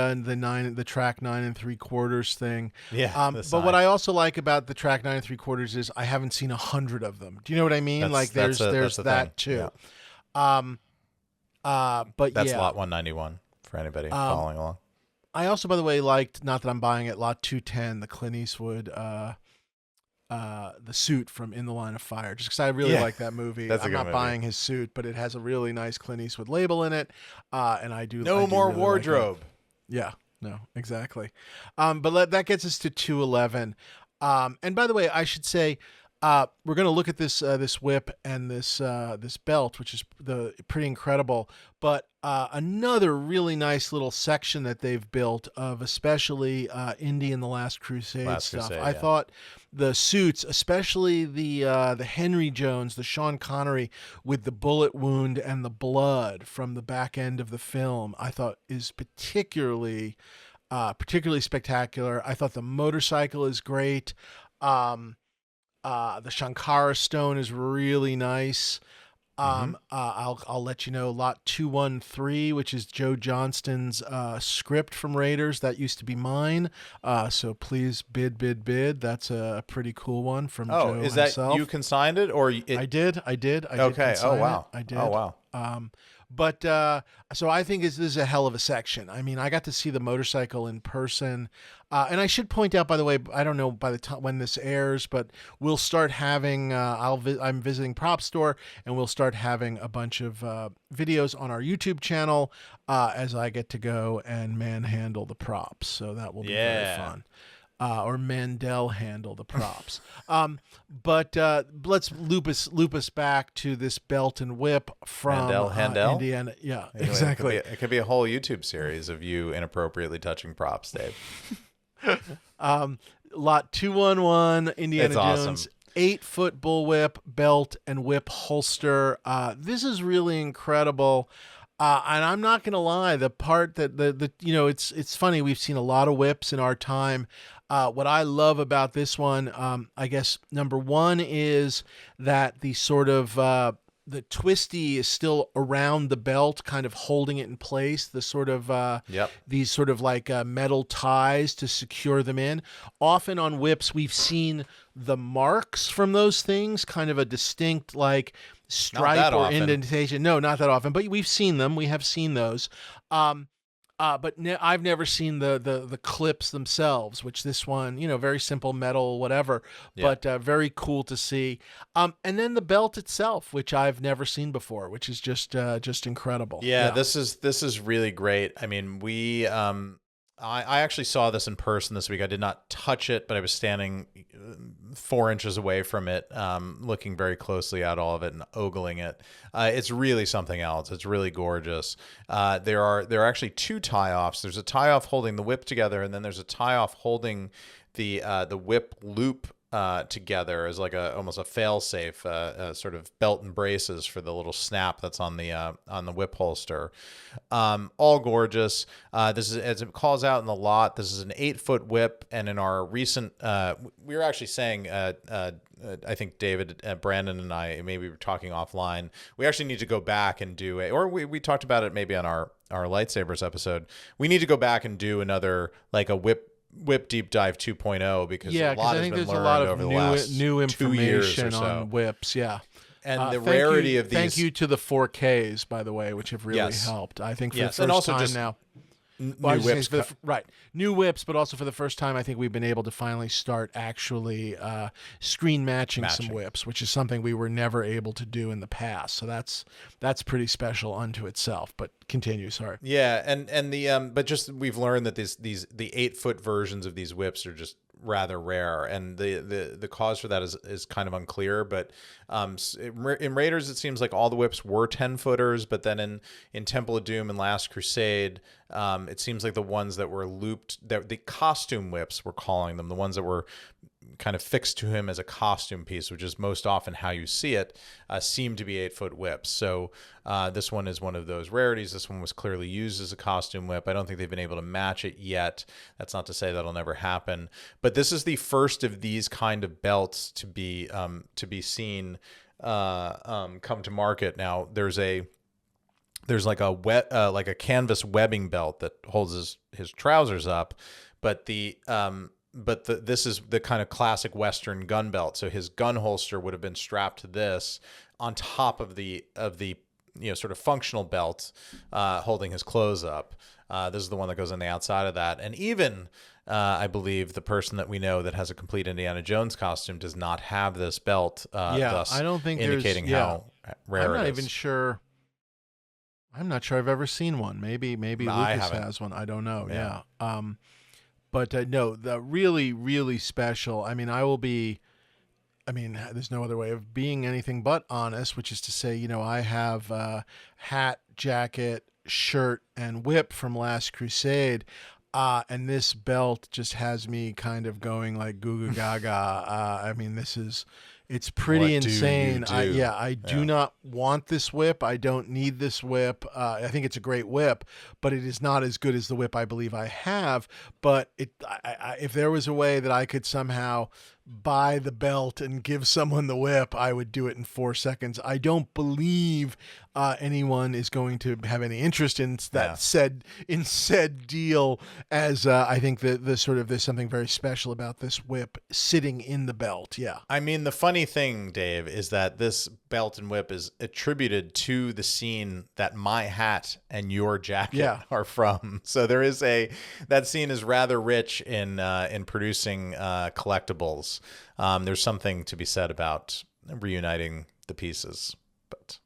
track 9 3/4 thing.
Yeah.
But what I also like about the track 9 3/4 is I haven't seen 100 of them. Do you know what I mean? There's that too.
Yeah.
But
that's lot 191 for anybody following along.
I also, by the way, liked, not that I'm buying it, lot 210, the Clint Eastwood, the suit from In the Line of Fire, just because I really like that movie. I'm not buying his suit, but it has a really nice Clint Eastwood label in it, and I do.
No more really wardrobe.
Yeah, no, exactly. But that gets us to 211. And by the way, I should say, we're going to look at this whip and this belt, which is pretty incredible. But another really nice little section that they've built of especially Indy and the Last Crusade stuff. I thought the suits, especially the Henry Jones, the Sean Connery with the bullet wound and the blood from the back end of the film, I thought is particularly spectacular. I thought the motorcycle is great. The Shankara stone is really nice. I'll let you know lot 213, which is Joe Johnston's script from Raiders. That used to be mine. So please bid. That's a pretty cool one from Joe
is
himself.
that you consigned it or
I did.
Okay.
Did
Wow.
I did.
Oh wow.
But so I think this is a hell of a section. I mean, I got to see the motorcycle in person. And I should point out, by the way, I don't know by the time when this airs, but we'll start having, I'm visiting Propstore, and we'll start having a bunch of videos on our YouTube channel as I get to go and manhandle the props. So that will be very fun. Or Mandel handle the props. But let's loop us back to this belt and whip from Indiana. Yeah, anyway, exactly.
It could be a whole YouTube series of you inappropriately touching props, Dave.
Lot 211, Indiana Jones.
Awesome.
8-foot bullwhip, belt, and whip holster. This is really incredible. And I'm not going to lie, the part that it's funny. We've seen a lot of whips in our time. What I love about this one, I guess number one is that the sort of, the twisty is still around the belt, kind of holding it in place. The sort of, these sort of like metal ties to secure them in. Often on whips, we've seen the marks from those things, kind of a distinct like stripe or indentation. No, not that often, but we've seen them. We have seen those. But I've never seen the clips themselves, which this one, very simple metal, whatever, but very cool to see. And then the belt itself, which I've never seen before, which is just incredible.
Yeah, this is really great. I mean, I actually saw this in person this week. I did not touch it, but I was standing 4 inches away from it, looking very closely at all of it and ogling it. It's really something else. It's really gorgeous. There are actually 2 tie-offs. There's a tie-off holding the whip together, and then there's a tie-off holding the whip loop together as like almost a fail-safe, sort of belt and braces for the little snap that's on the whip holster. All gorgeous. This is, as it calls out in the lot, this is an 8-foot whip, and in our recent, we were actually saying, I think David, Brandon, and I, maybe we were talking offline. We actually need to go back and do we talked about it maybe on our lightsabers episode. We need to go back and do another like a whip deep dive 2.0 because a lot has been learned over the last
new
2 years or
information
so.
on whips. Yeah.
And the rarity of these.
Thank you to the 4Ks, by the way, which have really helped. I think for the first time now.
New whips.
New whips, but also for the first time, I think we've been able to finally start actually screen matching some whips, which is something we were never able to do in the past. So that's pretty special unto itself. But continue, sorry.
Yeah, and the but just we've learned that the 8-foot versions of these whips are just rather rare, and the cause for that is kind of unclear. But in Raiders, it seems like all the whips were 10-footers, but then in Temple of Doom and Last Crusade, it seems like the ones that were looped, the costume whips, we're calling them, the ones that were kind of fixed to him as a costume piece, which is most often how you see it, seem to be 8-foot whips. So this one is one of those rarities. This one was clearly used as a costume whip. I don't think they've been able to match it yet. That's not to say that'll never happen. But this is the first of these kind of belts to be seen come to market. Now there's like a canvas webbing belt that holds his trousers up, but this is the kind of classic Western gun belt. So his gun holster would have been strapped to this on top of the sort of functional belt holding his clothes up. This is the one that goes on the outside of that. And even I believe the person that we know that has a complete Indiana Jones costume does not have this belt. Thus
I don't think
indicating how rare
I'm not
it is.
even sure. I'm not sure I've ever seen one. Maybe Lucas has one. I don't know. Yeah. But no, the really, really special. I mean, there's no other way of being anything but honest, which is to say, I have hat, jacket, shirt, and whip from Last Crusade. And this belt just has me kind of going like goo goo gaga. I mean, it's pretty insane. I do not want this whip. I don't need this whip. I think it's a great whip, but it is not as good as the whip I believe I have. But if there was a way that I could somehow buy the belt and give someone the whip, I would do it in 4 seconds. I don't believe anyone is going to have any interest in that said deal, as I think the sort of there's something very special about this whip sitting in the belt. Yeah.
I mean, the funny thing, Dave, is that this belt and whip is attributed to the scene that my hat and your jacket are from. So there is that scene is rather rich in producing collectibles. There's something to be said about reuniting the pieces, but.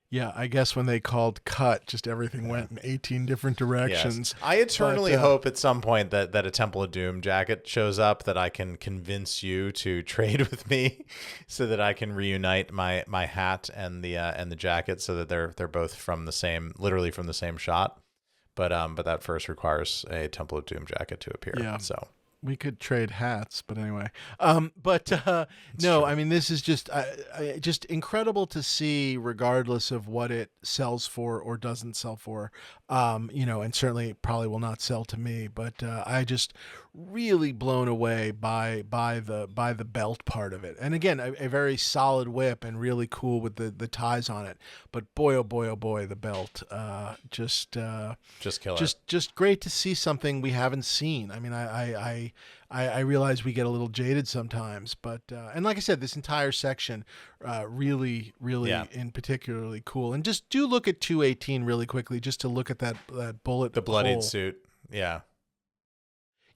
Yeah, I guess when they called cut, just everything went in 18 different directions.
Yes. I eternally hope at some point that a Temple of Doom jacket shows up that I can convince you to trade with me, so that I can reunite my hat and the jacket, so that they're both literally from the same shot. But that first requires a Temple of Doom jacket to appear.
Yeah.
So.
We could trade hats, but anyway. No, I mean, this is just incredible to see, regardless of what it sells for or doesn't sell for. And certainly probably will not sell to me. But I just really blown away by the belt part of it. And again, a very solid whip and really cool with the ties on it. But boy, oh boy, the belt just
killer.
Just great to see something we haven't seen. I mean, I realize we get a little jaded sometimes, but and like I said, this entire section really in particularly cool. And just do look at 218 really quickly, just to look at that bullet,
the bloodied suit. Yeah.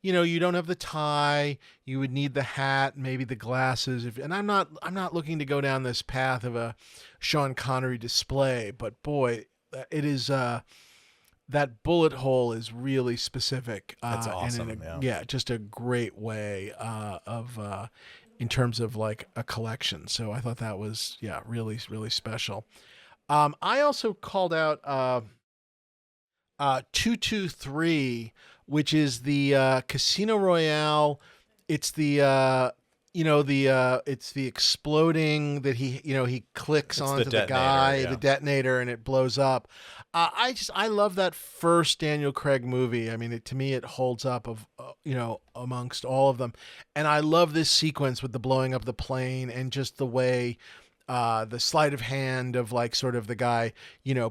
You don't have the tie. You would need the hat, maybe the glasses. And I'm not looking to go down this path of a Sean Connery display, but boy, it is. That bullet hole is really specific.
That's awesome.
And just a great way of in terms of like a collection. So I thought that was really, really special. I also called out 223, which is the Casino Royale. It's the it's the exploding that he clicks onto the guy, the detonator, and it blows up. I love that first Daniel Craig movie. I mean, to me, it holds up amongst all of them. And I love this sequence with the blowing up the plane and just the way the sleight of hand of like sort of the guy,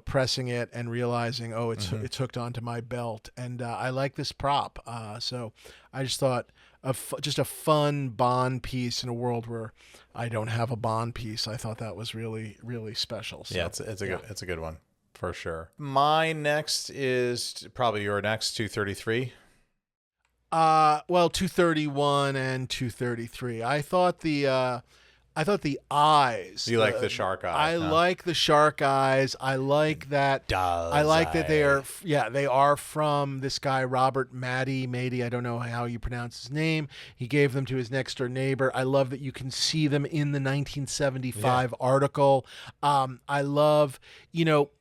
pressing it and realizing, oh, it's hooked onto my belt. And I like this prop. So I just thought just a fun Bond piece in a world where I don't have a Bond piece. I thought that was really, really special. So,
it's a good one for sure. My next is probably your next, 233.
231 and 233. I thought the eyes.
You like the shark eyes?
I like the shark eyes. I like that. I like that they are from this guy Robert Mady. I don't know how you pronounce his name. He gave them to his next door neighbor. I love that you can see them in the 1975 article. I love,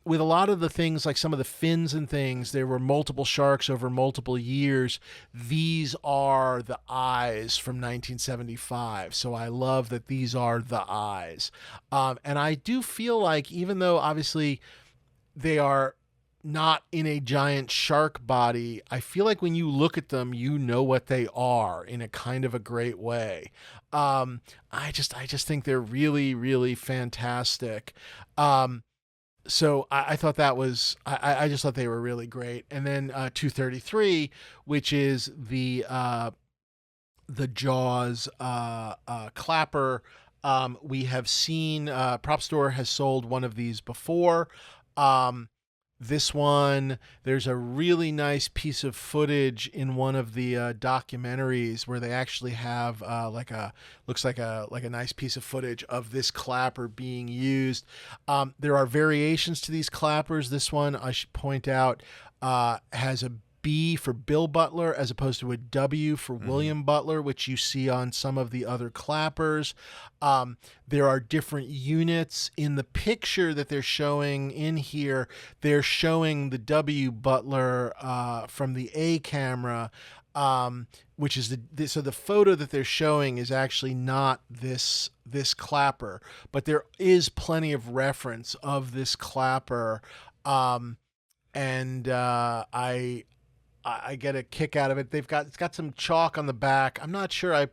with a lot of the things, like some of the fins and things, there were multiple sharks over multiple years. These are the eyes from 1975. So I love that these are the eyes. And I do feel like, even though obviously they are not in a giant shark body, I feel like when you look at them, you know what they are in a kind of a great way. I just think they're really, really fantastic. So I thought that was, I just thought they were really great. And then 233, which is the Jaws clapper. We have seen Propstore has sold one of these before. This one, there's a really nice piece of footage in one of the documentaries where they actually have looks like a nice piece of footage of this clapper being used. There are variations to these clappers. This one, I should point out, has a B for Bill Butler as opposed to a W for William Butler, which you see on some of the other clappers. There are different units in the picture that they're showing in here. They're showing the W Butler from the A camera, which is so the photo that they're showing is actually not this clapper, but there is plenty of reference of this clapper. I get a kick out of it. It's got some chalk on the back. I'm not sure I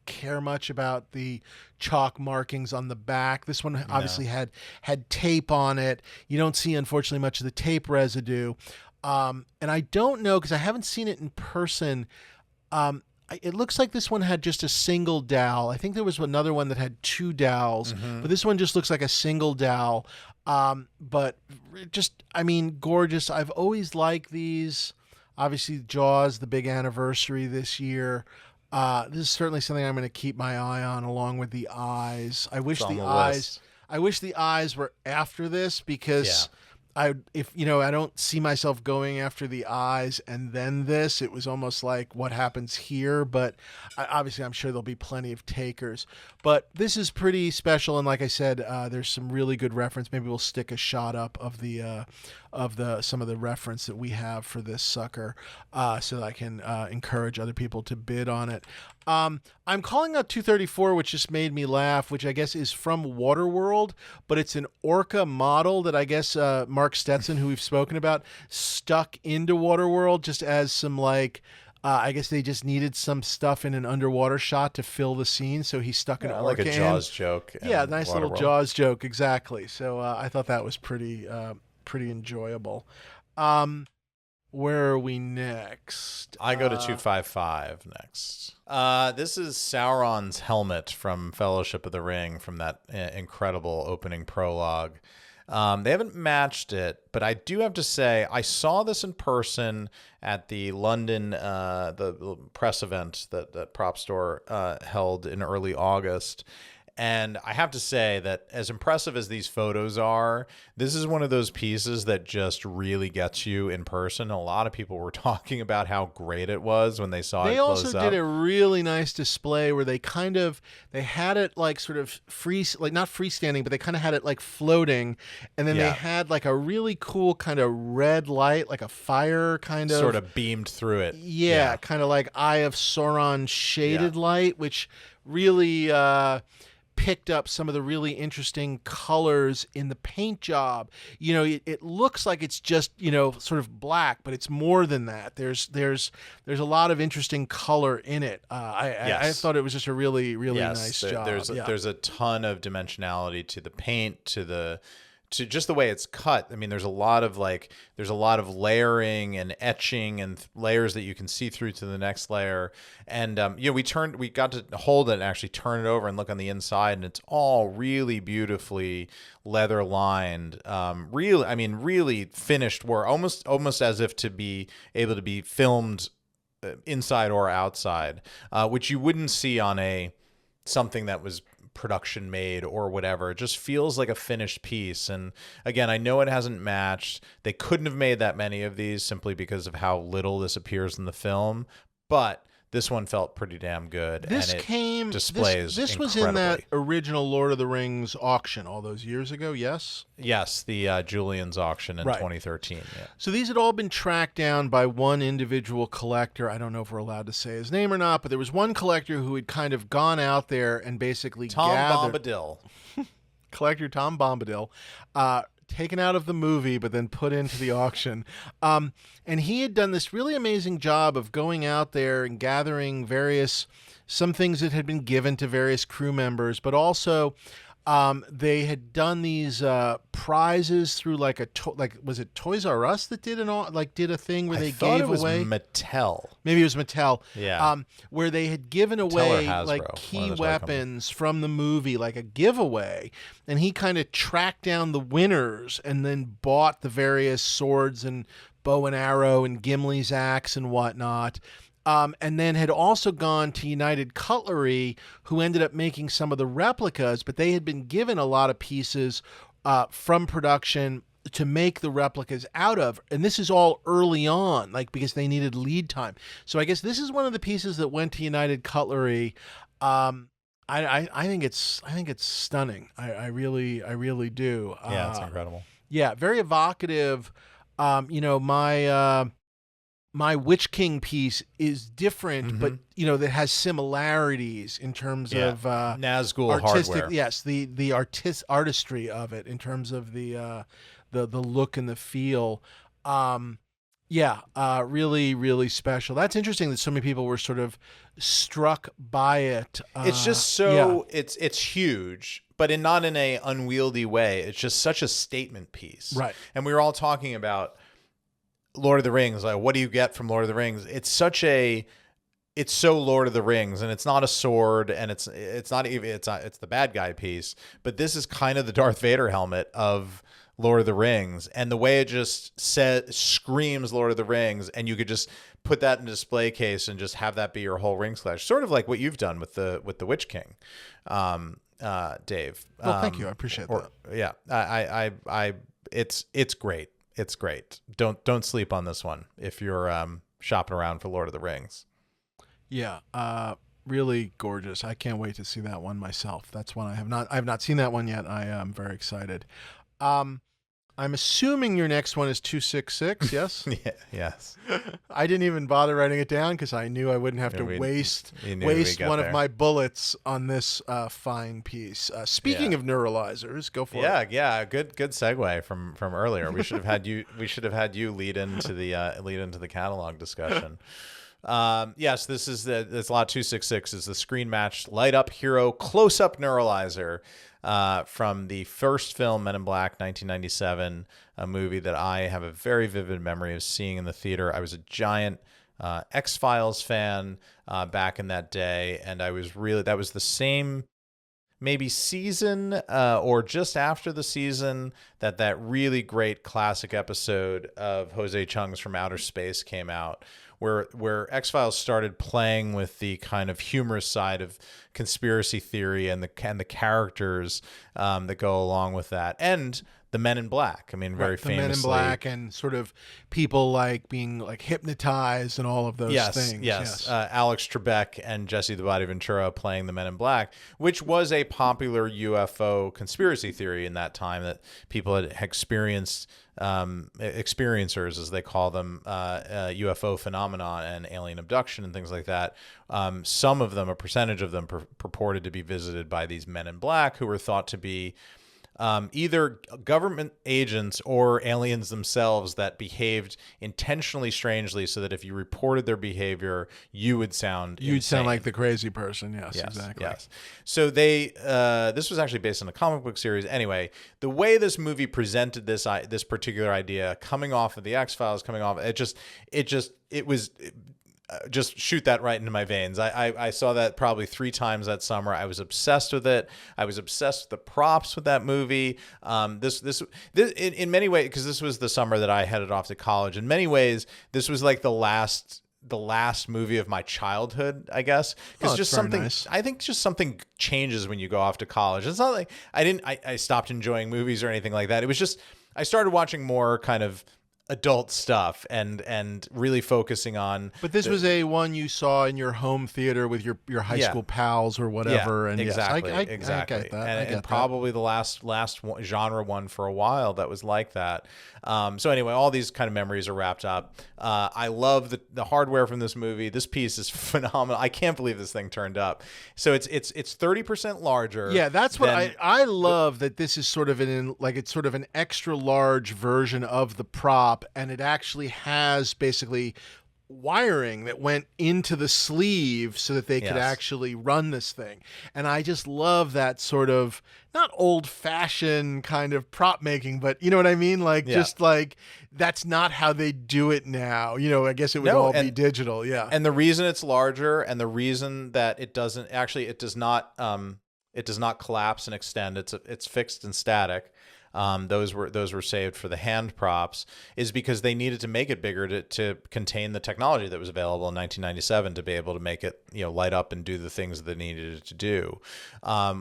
care much about the chalk markings on the back. This one obviously had tape on it. You don't see, unfortunately, much of the tape residue. And I don't know, because I haven't seen it in person. It looks like this one had just a single dowel. I think there was another one that had 2 dowels, but this one just looks like a single dowel. But just, I mean, gorgeous. I've always liked these. Obviously, Jaws, the big anniversary this year. This is certainly something I'm going to keep my eye on, along with the eyes. I wish the eyes were after this, because I don't see myself going after the eyes and then this. It was almost like what happens here, but obviously I'm sure there'll be plenty of takers. But this is pretty special, and like I said, there's some really good reference. Maybe we'll stick a shot up of some of the reference that we have for this sucker, so that I can encourage other people to bid on it. I'm calling out 234, which just made me laugh, which I guess is from Waterworld, but it's an Orca model that I guess Mark Stetson, who we've spoken about, stuck into Waterworld just as some I guess they just needed some stuff in an underwater shot to fill the scene, so he stuck an Orca
like a Jaws joke.
Yeah, nice little Jaws joke, exactly. So I thought that was pretty enjoyable. Where are we next?
I go to 255 next. This is Sauron's helmet from Fellowship of the Ring, from that incredible opening prologue. They haven't matched it, but I do have to say I saw this in person at the London the press event that Propstore held in early August. And I have to say that as impressive as these photos are, this is one of those pieces that just really gets you in person. A lot of people were talking about how great it was when they saw it close up.
They also did a really nice display where they had it like sort of not freestanding, but they kind of had it like floating. And then they had like a really cool kind of red light, like a fire kind of.
Sort of beamed through it.
Yeah. Kind of like Eye of Sauron shaded light, which really picked up some of the really interesting colors in the paint job. It looks like it's just, sort of black, but it's more than that. There's a lot of interesting color in it. I thought it was just a really, really nice job.
There's a ton of dimensionality to the paint, to just the way it's cut. I mean, there's a lot of layering and etching and layers that you can see through to the next layer. And we got to hold it and actually turn it over and look on the inside, and it's all really beautifully leather lined. Really finished work, almost as if to be able to be filmed inside or outside, which you wouldn't see on something that was production made or whatever. It just feels like a finished piece. And again, I know it hasn't matched. They couldn't have made that many of these simply because of how little this appears in the film, but this one felt pretty damn good. This
was in that original Lord of the Rings auction all those years ago, yes?
Yes, the Julian's auction in 2013. Yeah.
So these had all been tracked down by one individual collector. I don't know if we're allowed to say his name or not, but there was one collector who had kind of gone out there and basically
Bombadil.
Collector Tom Bombadil, taken out of the movie but then put into the auction. And he had done this really amazing job of going out there and gathering some things that had been given to various crew members, but also they had done these prizes through was it Toys R Us that did a thing where they gave away
Mattel.
Maybe it was Mattel.
Yeah.
Where they had given away key weapons from the movie, like a giveaway, and he kind of tracked down the winners and then bought the various swords and bow and arrow and Gimli's axe and whatnot. And then had also gone to United Cutlery, who ended up making some of the replicas, but they had been given a lot of pieces from production to make the replicas out of. And this is all early on, because they needed lead time. So I guess this is one of the pieces that went to United Cutlery. I think it's stunning. I really do.
Yeah, it's incredible.
Yeah, very evocative. My Witch King piece is different, but that has similarities in terms of
Nazgul
artistic.
hardware.
Yes, the artistry of it in terms of the look and the feel. Yeah, really, really special. That's interesting that so many people were sort of struck by it.
It's just so it's huge, but not in a unwieldy way. It's just such a statement piece.
Right.
And we were all talking about Lord of the Rings. Like, what do you get from Lord of the Rings? It's so Lord of the Rings, and it's not a sword, and it's the bad guy piece. But this is kind of the Darth Vader helmet of Lord of the Rings, and the way it just screams Lord of the Rings, and you could just put that in a display case and just have that be your whole ring slash, sort of like what you've done with the Witch King, Dave.
Well, thank you, I appreciate that.
Yeah, it's great. It's great. Don't sleep on this one if you're shopping around for Lord of the Rings.
Yeah, really gorgeous. I can't wait to see that one myself. That's one I have not seen that one yet. I am very excited. I'm assuming your next one is 266, yes?
Yeah, yes.
I didn't even bother writing it down because I knew I wouldn't have to waste one of my bullets on this fine piece. Speaking of neuralizers, go for it.
Yeah, good segue from earlier. We should have had you lead into the catalog discussion. Yes, this lot 266 is the screen match light up hero close up neuralizer from the first film Men in Black 1997, a movie that I have a very vivid memory of seeing in the theater. I was a giant X-Files fan back in that day, and that was the same maybe season or just after the season that really great classic episode of Jose Chung's From Outer Space came out, where X-Files started playing with the kind of humorous side of conspiracy theory and the characters that go along with that, and the Men in Black. I mean, very famously. The Men in
Black and sort of people like being like hypnotized and all of those things.
Yes. Alex Trebek and Jesse the Body Ventura playing the Men in Black, which was a popular UFO conspiracy theory in that time that people had experienced, experiencers, as they call them, UFO phenomena and alien abduction and things like that. Some of them, a percentage of them, purported to be visited by these Men in Black, who were thought to be either government agents or aliens themselves that behaved intentionally strangely, so that if you reported their behavior, you would sound
sound like the crazy person. Yes, exactly.
Yes. So this was actually based on a comic book series. Anyway, the way this movie presented this particular idea, coming off of the X-Files, it was just shoot that right into my veins. I saw that probably 3 times that summer. I was obsessed with it. I was obsessed with the props with that movie. This in many ways, because this was the summer that I headed off to college. In many ways, this was like the last movie of my childhood, I guess. Because nice. I think just something changes when you go off to college. It's not like I stopped enjoying movies or anything like that. It was just I started watching more kind of adult stuff and really focusing on.
But this was a one you saw in your home theater with your high school pals or whatever.
Yeah,
and
exactly,
exactly.
I get that. And probably the last genre one for a while that was like that. So anyway, all these kind of memories are wrapped up. I love the hardware from this movie. This piece is phenomenal. I can't believe this thing turned up. So it's 30% larger.
Yeah, that's what I love, that this is sort of it's sort of an extra large version of the prop, and it actually has basically wiring that went into the sleeve so that they could actually run this thing. And I just love that sort of, not old-fashioned kind of prop making, but you know what I mean? Just like, that's not how they do it now. I guess it would be digital. Yeah.
And the reason it's larger, and the reason that it does not collapse and extend, it's fixed and static. Those were saved for the hand props, is because they needed to make it bigger to contain the technology that was available in 1997 to be able to make it light up and do the things that they needed it to do,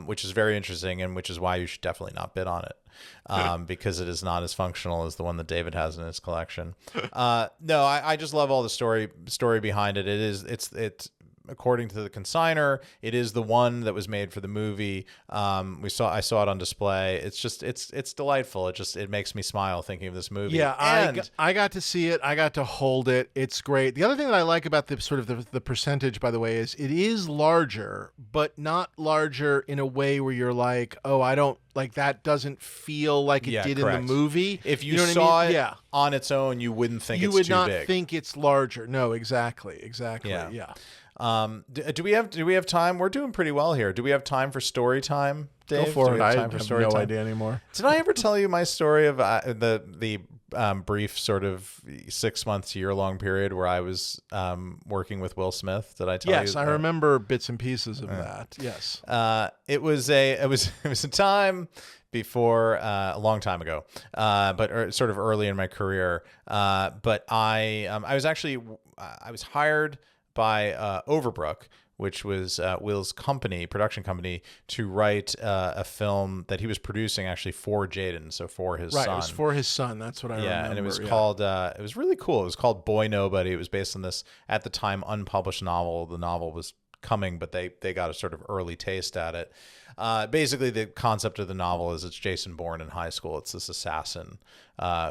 which is very interesting, and which is why you should definitely not bid on it, because it is not as functional as the one that David has in his collection. No, I just love all the story behind it. It's according to the consignor, it is the one that was made for the movie. I saw it on display. It's just it's delightful. It makes me smile thinking of this movie.
Yeah,
and
I got to see it. I got to hold it. It's great. The other thing that I like about the sort of the percentage, by the way, is it is larger, but not larger in a way where you're like, oh, I don't like that. Doesn't feel like it did
correct.
in the movie.
If you,
know what
saw
I mean?
it on its own, you wouldn't think
you
it's
would
too
not
big.
think it's larger. No, exactly.
Yeah.
Yeah.
Do we have time? We're doing pretty well here. Do we have time for story time, Dave?
Go for
Do
it.
we
I
time for
have
story
no
time?
idea anymore.
Did I ever tell you my story of the brief sort of 6 months, year-long period where I was working with Will Smith? Did I tell you?
Yes, I remember bits and pieces of that. Yes.
It was a time before a long time ago, but sort of early in my career. But I was hired by Overbrook, which was Will's production company, to write a film that he was producing actually for Jaden, so for his son.
Right, it was for his son. That's what I remember.
Yeah, and it was called, it was really cool. It was called Boy Nobody. It was based on this, at the time, unpublished novel. The novel was coming, but they got a sort of early taste at it. Basically, the concept of the novel is it's Jason Bourne in high school. It's this assassin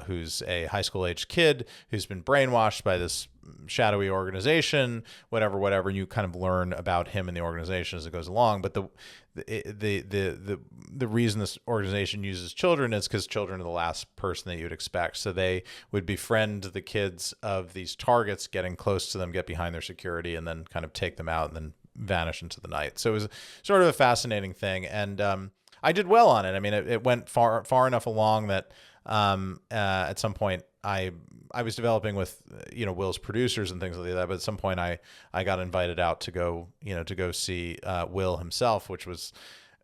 who's a high school age kid who's been brainwashed by this shadowy organization, whatever, and you kind of learn about him and the organization as it goes along. But the reason this organization uses children is because children are the last person that you'd expect. So they would befriend the kids of these targets, getting close to them, get behind their security, and then kind of take them out and then vanish into the night. So it was sort of a fascinating thing, and I did well on it. I mean, it went far enough along that at some point I was developing with Will's producers and things like that. But at some point I got invited out to go see Will himself, which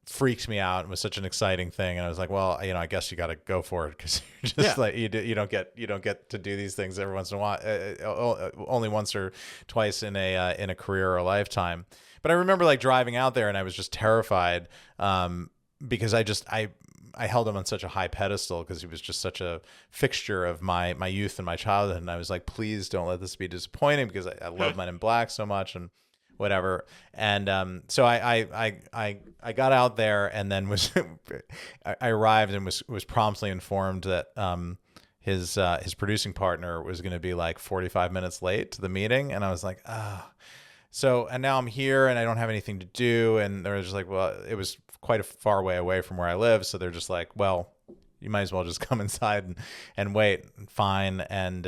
freaked me out and was such an exciting thing. And I was like, well, I guess you got to go for it, because you're just like you don't get to do these things every once in a while, only once or twice in a career or a lifetime. But I remember like driving out there and I was just terrified because I held him on such a high pedestal because he was just such a fixture of my youth and my childhood. And I was like, please don't let this be disappointing, because I love Men in Black so much and whatever. And so I got out there and then I arrived and was promptly informed that his producing partner was going to be like 45 minutes late to the meeting. And I was like, So, and now I'm here and I don't have anything to do. And they're just like, well, it was quite a far way away from where I live. So they're just like, well, you might as well just come inside and wait. Fine. And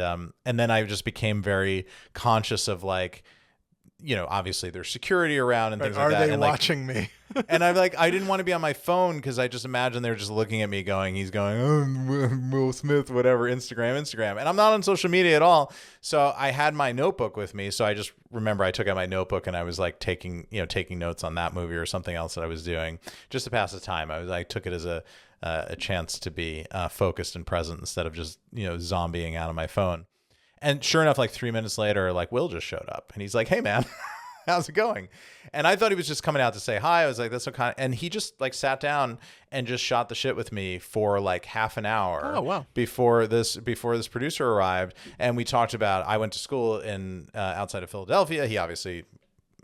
then I just became very conscious of like, obviously there's security around and things like that.
Are they
and
watching me?
And I didn't want to be on my phone because I just imagined they were just looking at me he's going, oh, Will Smith, whatever, Instagram. And I'm not on social media at all. So I had my notebook with me. So I just remember I took out my notebook and I was like taking notes on that movie or something else that I was doing just to pass the time. I took it as a chance to be focused and present instead of just, zombieing out on my phone. And sure enough, like 3 minutes later, like Will just showed up and he's like, hey man, how's it going? And I thought he was just coming out to say hi. I was like, that's what kind of, and he just like sat down and just shot the shit with me for like half an hour.
Oh, wow.
Before this producer arrived. And we talked about, I went to school in outside of Philadelphia. He obviously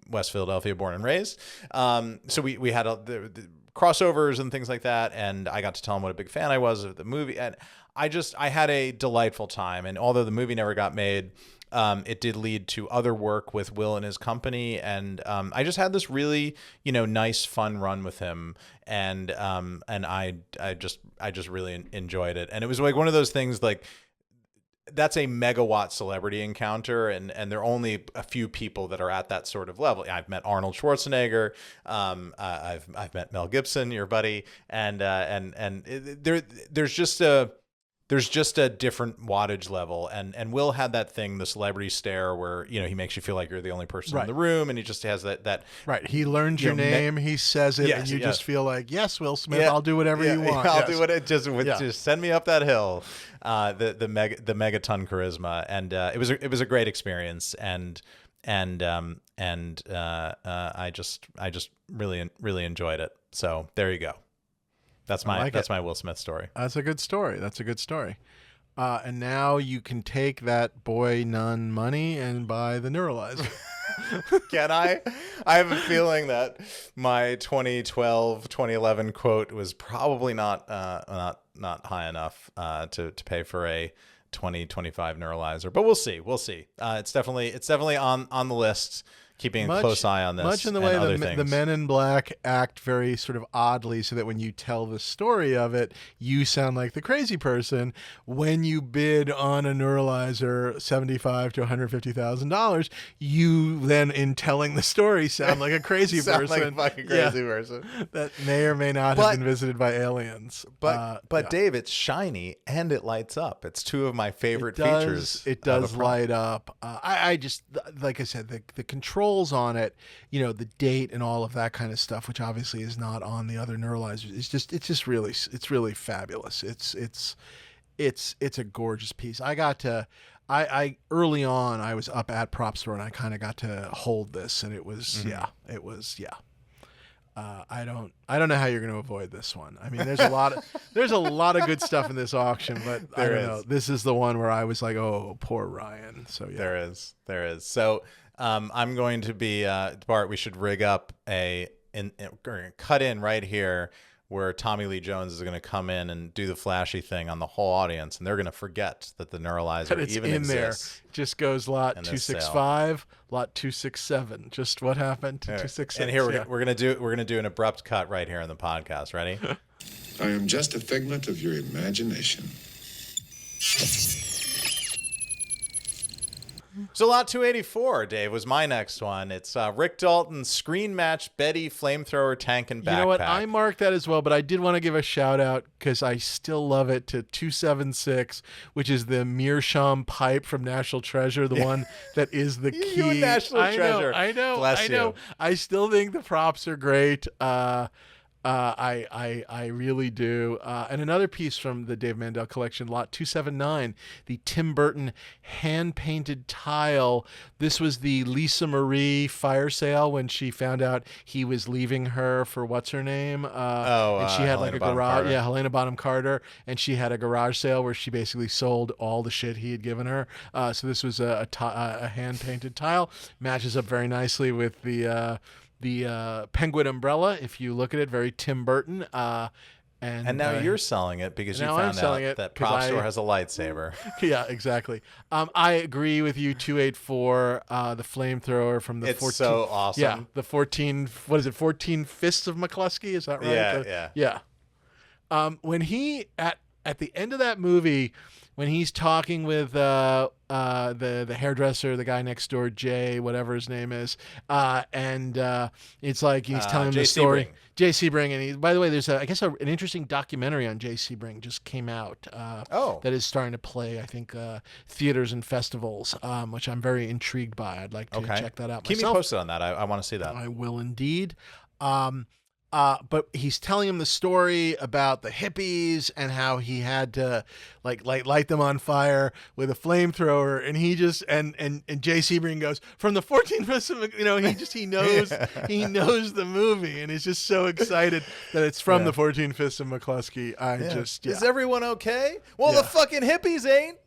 West Philadelphia, born and raised. So we had the crossovers and things like that. And I got to tell him what a big fan I was of the movie. And I had a delightful time. And although the movie never got made, it did lead to other work with Will and his company. And I just had this really, nice, fun run with him. And I just really enjoyed it. And it was like one of those things like, that's a megawatt celebrity encounter, and there are only a few people that are at that sort of level. I've met Arnold Schwarzenegger, I've met Mel Gibson, your buddy, and there's just a different wattage level, and Will had that thing, the celebrity stare, where he makes you feel like you're the only person in the room, and he just has that
right. He learns your name, he says it, and you just feel like, yes, Will Smith, I'll do whatever you want.
I'll do it. Just send me up that hill. The megaton charisma, and it was a great experience, and I just really enjoyed it. So there you go. That's my Will Smith story.
That's a good story. And now you can take that boy nun money and buy the neuralizer.
Can I? I have a feeling that my 2012, 2011 quote was probably not high enough to pay for a 2025 neuralizer, but we'll see. It's definitely on the list. Keeping a close eye on this.
Much in the way the Men in Black act very sort of oddly, so that when you tell the story of it, you sound like the crazy person. When you bid on a neuralizer $75,000 to $150,000, you then, in telling the story, sound like a crazy
sound
person.
Like a fucking crazy person.
That may or may not have been visited by aliens.
But Dave, it's shiny and it lights up. It's two of my favorite features.
It does light up. I just, like I said, the controls on it, the date and all of that kind of stuff, which obviously is not on the other neuralizers. It's really fabulous. It's a gorgeous piece. I early on, I was up at Propstore and I kind of got to hold this, and it was I don't know how you're going to avoid this one. I mean, there's a lot of good stuff in this auction, but I don't know. This is the one where I was like, oh, poor Ryan. So yeah,
there is. So I'm going to be Bart. We should rig up cut in right here where Tommy Lee Jones is going to come in and do the flashy thing on the whole audience, and they're going to forget that the neuralizer even exists.
There. Just goes lot 265, lot 267. Just what happened to 266?
And here we're gonna do an abrupt cut right here in the podcast. Ready?
I am just a figment of your imagination.
So lot 284, Dave, was my next one. It's Rick Dalton's Screen Match Betty Flamethrower Tank and Backpack.
You know what? I marked that as well, but I did want to give a shout out because I still love it to 276, which is the Meerschaum pipe from National Treasure, the one that is the key.
You and National Treasure.
I know.
Bless you.
I still think the props are great. I really do. And another piece from the Dave Mandel collection, lot 279, the Tim Burton hand-painted tile. This was the Lisa Marie fire sale when she found out he was leaving her for what's her name? And she had like a garage. Yeah, Helena Bonham Carter. And she had a garage sale where she basically sold all the shit he had given her. So this was a hand-painted tile. Matches up very nicely with the penguin umbrella, if you look at it, very Tim Burton. And
now you're selling it because you found out that Propstore has a lightsaber.
Yeah, exactly. I agree with you. 284, the flamethrower from the.
It's
14,
so awesome.
Yeah, the 14. What is it? 14 fists of McCluskey. Is that right? Yeah. When he at the end of that movie, when he's talking with the hairdresser, the guy next door, Jay, whatever his name is, and it's like he's telling him the story.
Sebring.
Jay Sebring, and by the way, there's I guess an interesting documentary on Jay Sebring just came out. That is starting to play, I think, theaters and festivals, which I'm very intrigued by. I'd like to check that out.
Keep me posted on that. I want to see that.
I will indeed. But he's telling him the story about the hippies and how he had to light them on fire with a flamethrower, and he just and Jay Sebring goes from the 14th, he knows he knows the movie, and is just so excited that it's from the 14 Fists of McCluskey.
Is everyone okay? Well, the fucking hippies ain't.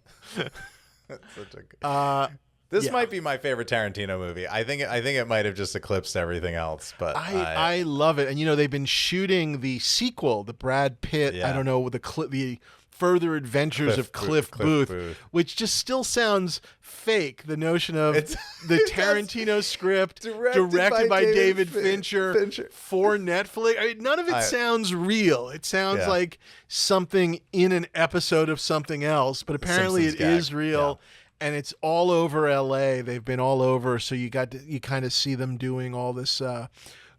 That's such a This might be my favorite Tarantino movie. I think it might have just eclipsed everything else, but
I love it. And they've been shooting the sequel, the Brad Pitt, I don't know, the Further Adventures of Cliff Booth, which just still sounds fake. The notion of the Tarantino script directed by David Fincher for Netflix. I mean, none of it sounds real. It sounds like something in an episode of something else, but apparently it is real. Yeah. And it's all over LA. They've been all over, so you kind of see them doing all this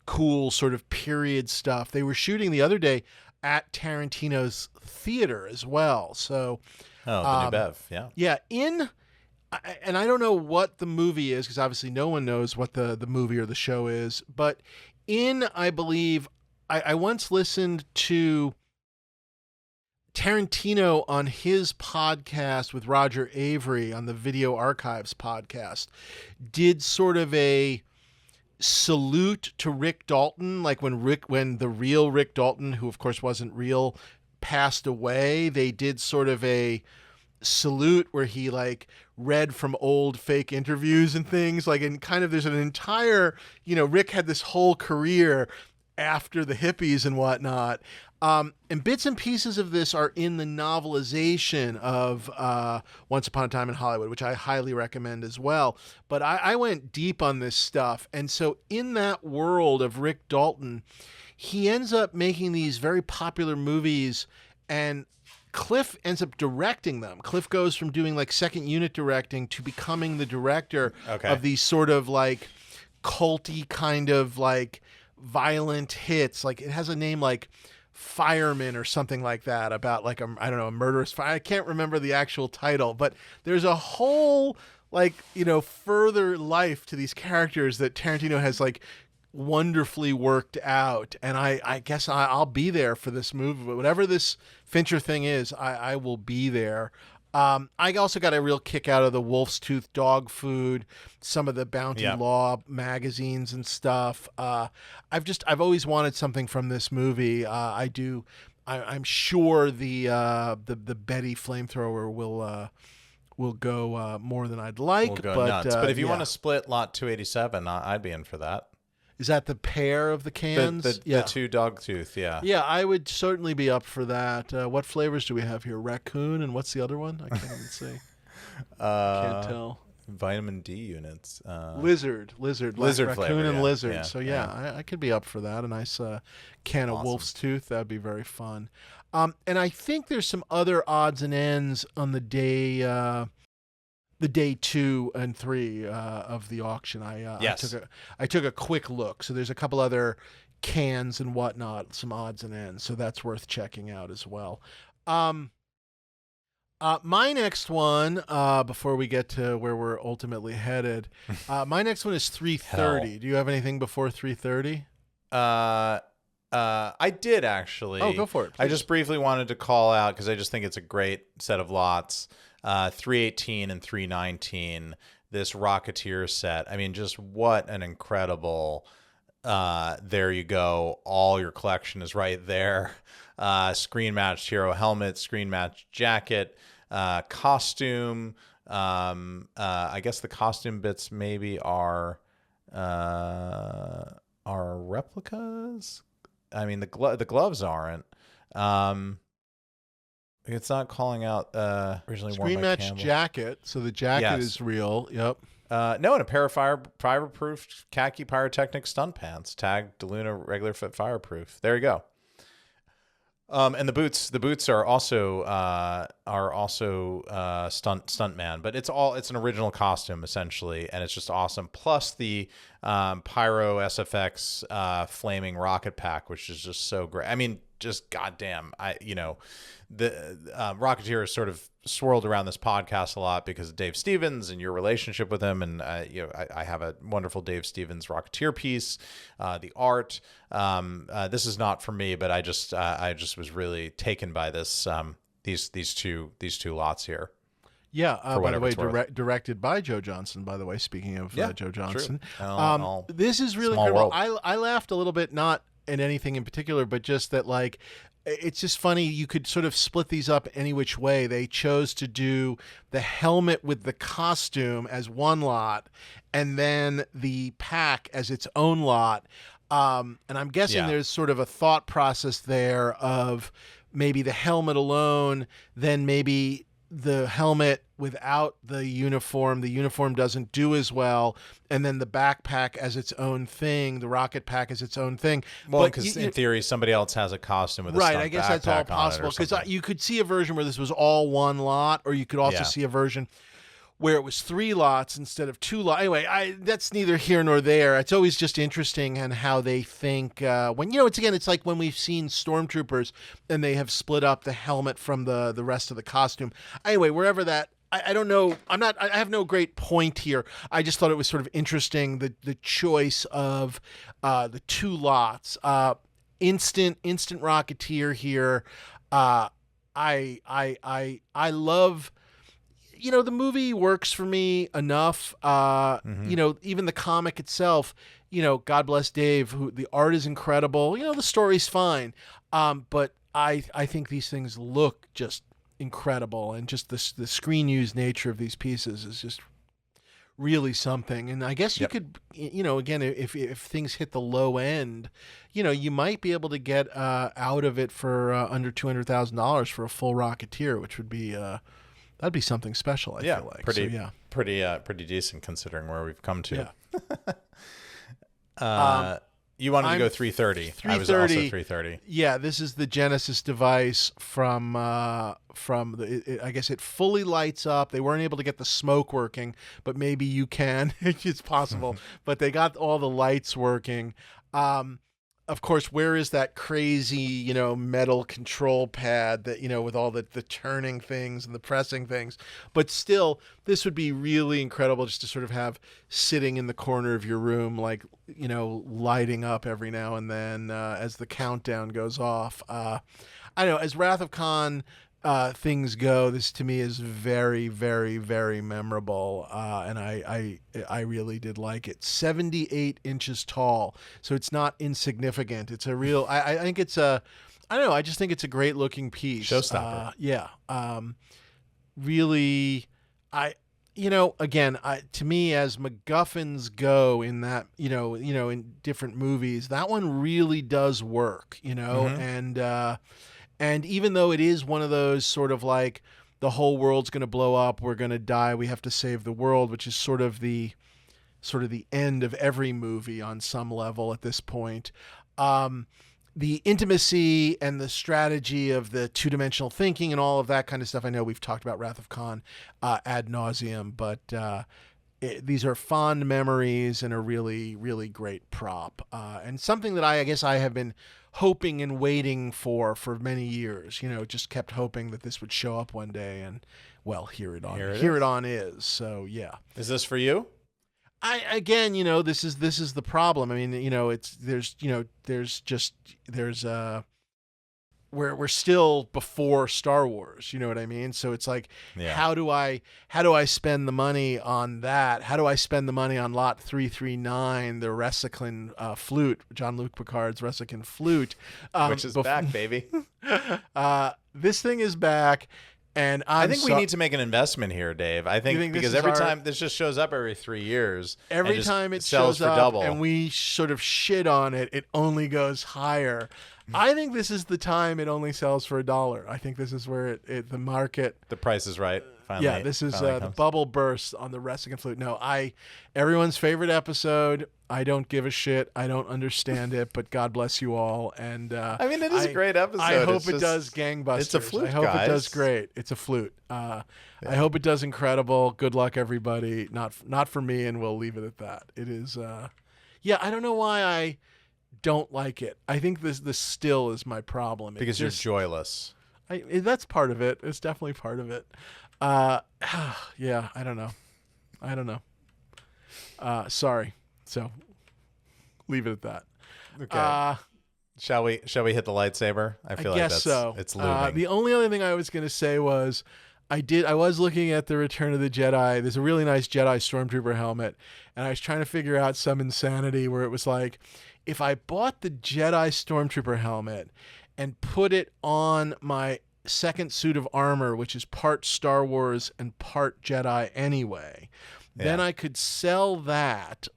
cool sort of period stuff. They were shooting the other day at Tarantino's theater as well. So,
the New Bev,
yeah. And I don't know what the movie is because obviously no one knows what the movie or the show is. But I believe I once listened to Tarantino on his podcast with Roger Avery on the Video Archives podcast did sort of a salute to Rick Dalton, like when the real Rick Dalton, who of course wasn't real, passed away. They did sort of a salute where he like read from old fake interviews and things like, and kind of there's an entire, Rick had this whole career after the hippies and whatnot. And bits and pieces of this are in the novelization of Once Upon a Time in Hollywood, which I highly recommend as well. But I went deep on this stuff. And so in that world of Rick Dalton, he ends up making these very popular movies, and Cliff ends up directing them. Cliff goes from doing like second unit directing to becoming the director of these sort of like culty kind of like violent hits. Like it has a name like Fireman or something like that, about like a murderous fire. I can't remember the actual title, but there's a whole like, further life to these characters that Tarantino has like wonderfully worked out. And I guess I'll be there for this movie. Whatever this Fincher thing is, I will be there. I also got a real kick out of the Wolf's Tooth dog food, some of the Bounty Law magazines and stuff. I've always wanted something from this movie. I'm sure the Betty flamethrower will go more than I'd like.
We'll go nuts. But if you want to split lot 287, I'd be in for that.
Is that the pair of the cans?
The two dog tooth, yeah.
Yeah, I would certainly be up for that. What flavors do we have here? Raccoon, and what's the other one? I can't even see. Can't tell.
Vitamin D units.
Lizard
flavor,
raccoon and lizard.
Yeah,
so I could be up for that. A nice can of Wolf's Tooth. That'd be very fun. And I think there's some other odds and ends on the day 2 and 3 of the auction. I took a quick look. So there's a couple other cans and whatnot, some odds and ends. So that's worth checking out as well. My next one, before we get to where we're ultimately headed, my next one is 330. Do you have anything before 330?
I did actually.
Oh, go for it. Please.
I just briefly wanted to call out because I just think it's a great set of lots. 318 and 319, this Rocketeer set. I mean, just what an incredible, there you go. All your collection is right there. Screen matched hero helmet, screen matched jacket, costume. I guess the costume bits maybe are replicas. I mean, the gloves aren't. It's not calling out originally
screen match jacket, so the jacket is real. Yep.
No, and a pair of fireproof khaki pyrotechnic stunt pants, tagged DeLuna regular fit fireproof. There you go. And the boots are also stuntman, but it's an original costume essentially, and it's just awesome. Plus the Pyro SFX flaming rocket pack, which is just so great. I mean, just goddamn, the Rocketeer is sort of swirled around this podcast a lot because of Dave Stevens and your relationship with him, and I have a wonderful Dave Stevens Rocketeer piece. The art, this is not for me, but I just was really taken by this these two lots here.
Yeah, by the way, directed by Joe Johnston, by the way, speaking of Joe Johnston. This is really incredible. I laughed a little bit, not at anything in particular, but just that, like, it's just funny. You could sort of split these up any which way. They chose to do the helmet with the costume as one lot, and then the pack as its own lot. And I'm guessing there's sort of a thought process there of maybe the helmet alone, then maybe the helmet without the uniform doesn't do as well, and then the backpack as its own thing, the rocket pack as its own thing.
Well, because in theory somebody else has a costume with a stunt
I guess that's all possible, because you could see a version where this was all one lot, or you could also see a version where it was 3 lots instead of 2 lots. Anyway, that's neither here nor there. It's always just interesting and how they think when, it's like when we've seen Stormtroopers and they have split up the helmet from the rest of the costume. Anyway, wherever that, I don't know. I have no great point here. I just thought it was sort of interesting, the choice of the 2 lots. Instant Rocketeer here. I love, the movie works for me enough. Even the comic itself, God bless Dave, who the art is incredible. The story's fine. But I think these things look just incredible, and just the screen use nature of these pieces is just really something. And I guess you could, again, if things hit the low end, you might be able to get out of it for under $200,000 for a full Rocketeer, which would be that'd be something special. I feel like
pretty decent considering where we've come to.
Yeah.
You wanted to go 330. I was also 330.
Yeah, this is the Genesis device from I guess it fully lights up. They weren't able to get the smoke working, but maybe you can. It's possible. But they got all the lights working. Of course, where is that crazy, metal control pad that, with all the turning things and the pressing things? But still, this would be really incredible just to sort of have sitting in the corner of your room, like, lighting up every now and then as the countdown goes off. I don't know, as Wrath of Khan things go, this to me is very, very, very memorable, and I really did like it. 78 inches tall, so it's not insignificant. It's a real. I think it's a. I don't know. I just think it's a great looking piece.
Showstopper.
Yeah. Really. Again, to me, as MacGuffins go in that, in different movies, that one really does work. And even though it is one of those sort of like the whole world's going to blow up, we're going to die, we have to save the world, which is sort of the end of every movie on some level at this point. The intimacy and the strategy of the two-dimensional thinking and all of that kind of stuff. I know we've talked about Wrath of Khan ad nauseum, but these are fond memories and a really, really great prop. And something that I guess I have been hoping and waiting for many years, just kept hoping that this would show up one day, and well, here it is. So yeah.
Is this for you?
This is the problem. I mean, we're still before Star Wars, you know what I mean? So it's like, how do I spend the money on that? How do I spend the money on Lot 339, the Recyclin flute, Jean-Luc Picard's Recyclin flute,
which is back, baby.
This thing is back. And
I think we need to make an investment here, Dave. I think because every time this just shows up every 3 years.
Every time it shows up double. And we sort of shit on it, it only goes higher. I think this is the time it only sells for $1. I think this is where the market.
The price is right. Finally,
this is the bubble burst on the Recyclin flute. No, everyone's favorite episode. I don't give a shit. I don't understand it, but God bless you all. And
it is a great episode.
I hope it does gangbusters.
It's a flute,
I hope
guys.
It does great. It's a flute. I hope it does incredible. Good luck, everybody. Not for me, and we'll leave it at that. It is. I don't know why I don't like it. I think this still is my problem.
Because you're joyless.
That's part of it. It's definitely part of it. I don't know. Sorry. So leave it at that.
Okay. Shall we hit the lightsaber? I guess so. It's looming.
The only other thing I was going to say was I was looking at the Return of the Jedi. There's a really nice Jedi Stormtrooper helmet, and I was trying to figure out some insanity where it was like, if I bought the Jedi Stormtrooper helmet and put it on my second suit of armor, which is part Star Wars and part Jedi anyway, then I could sell that,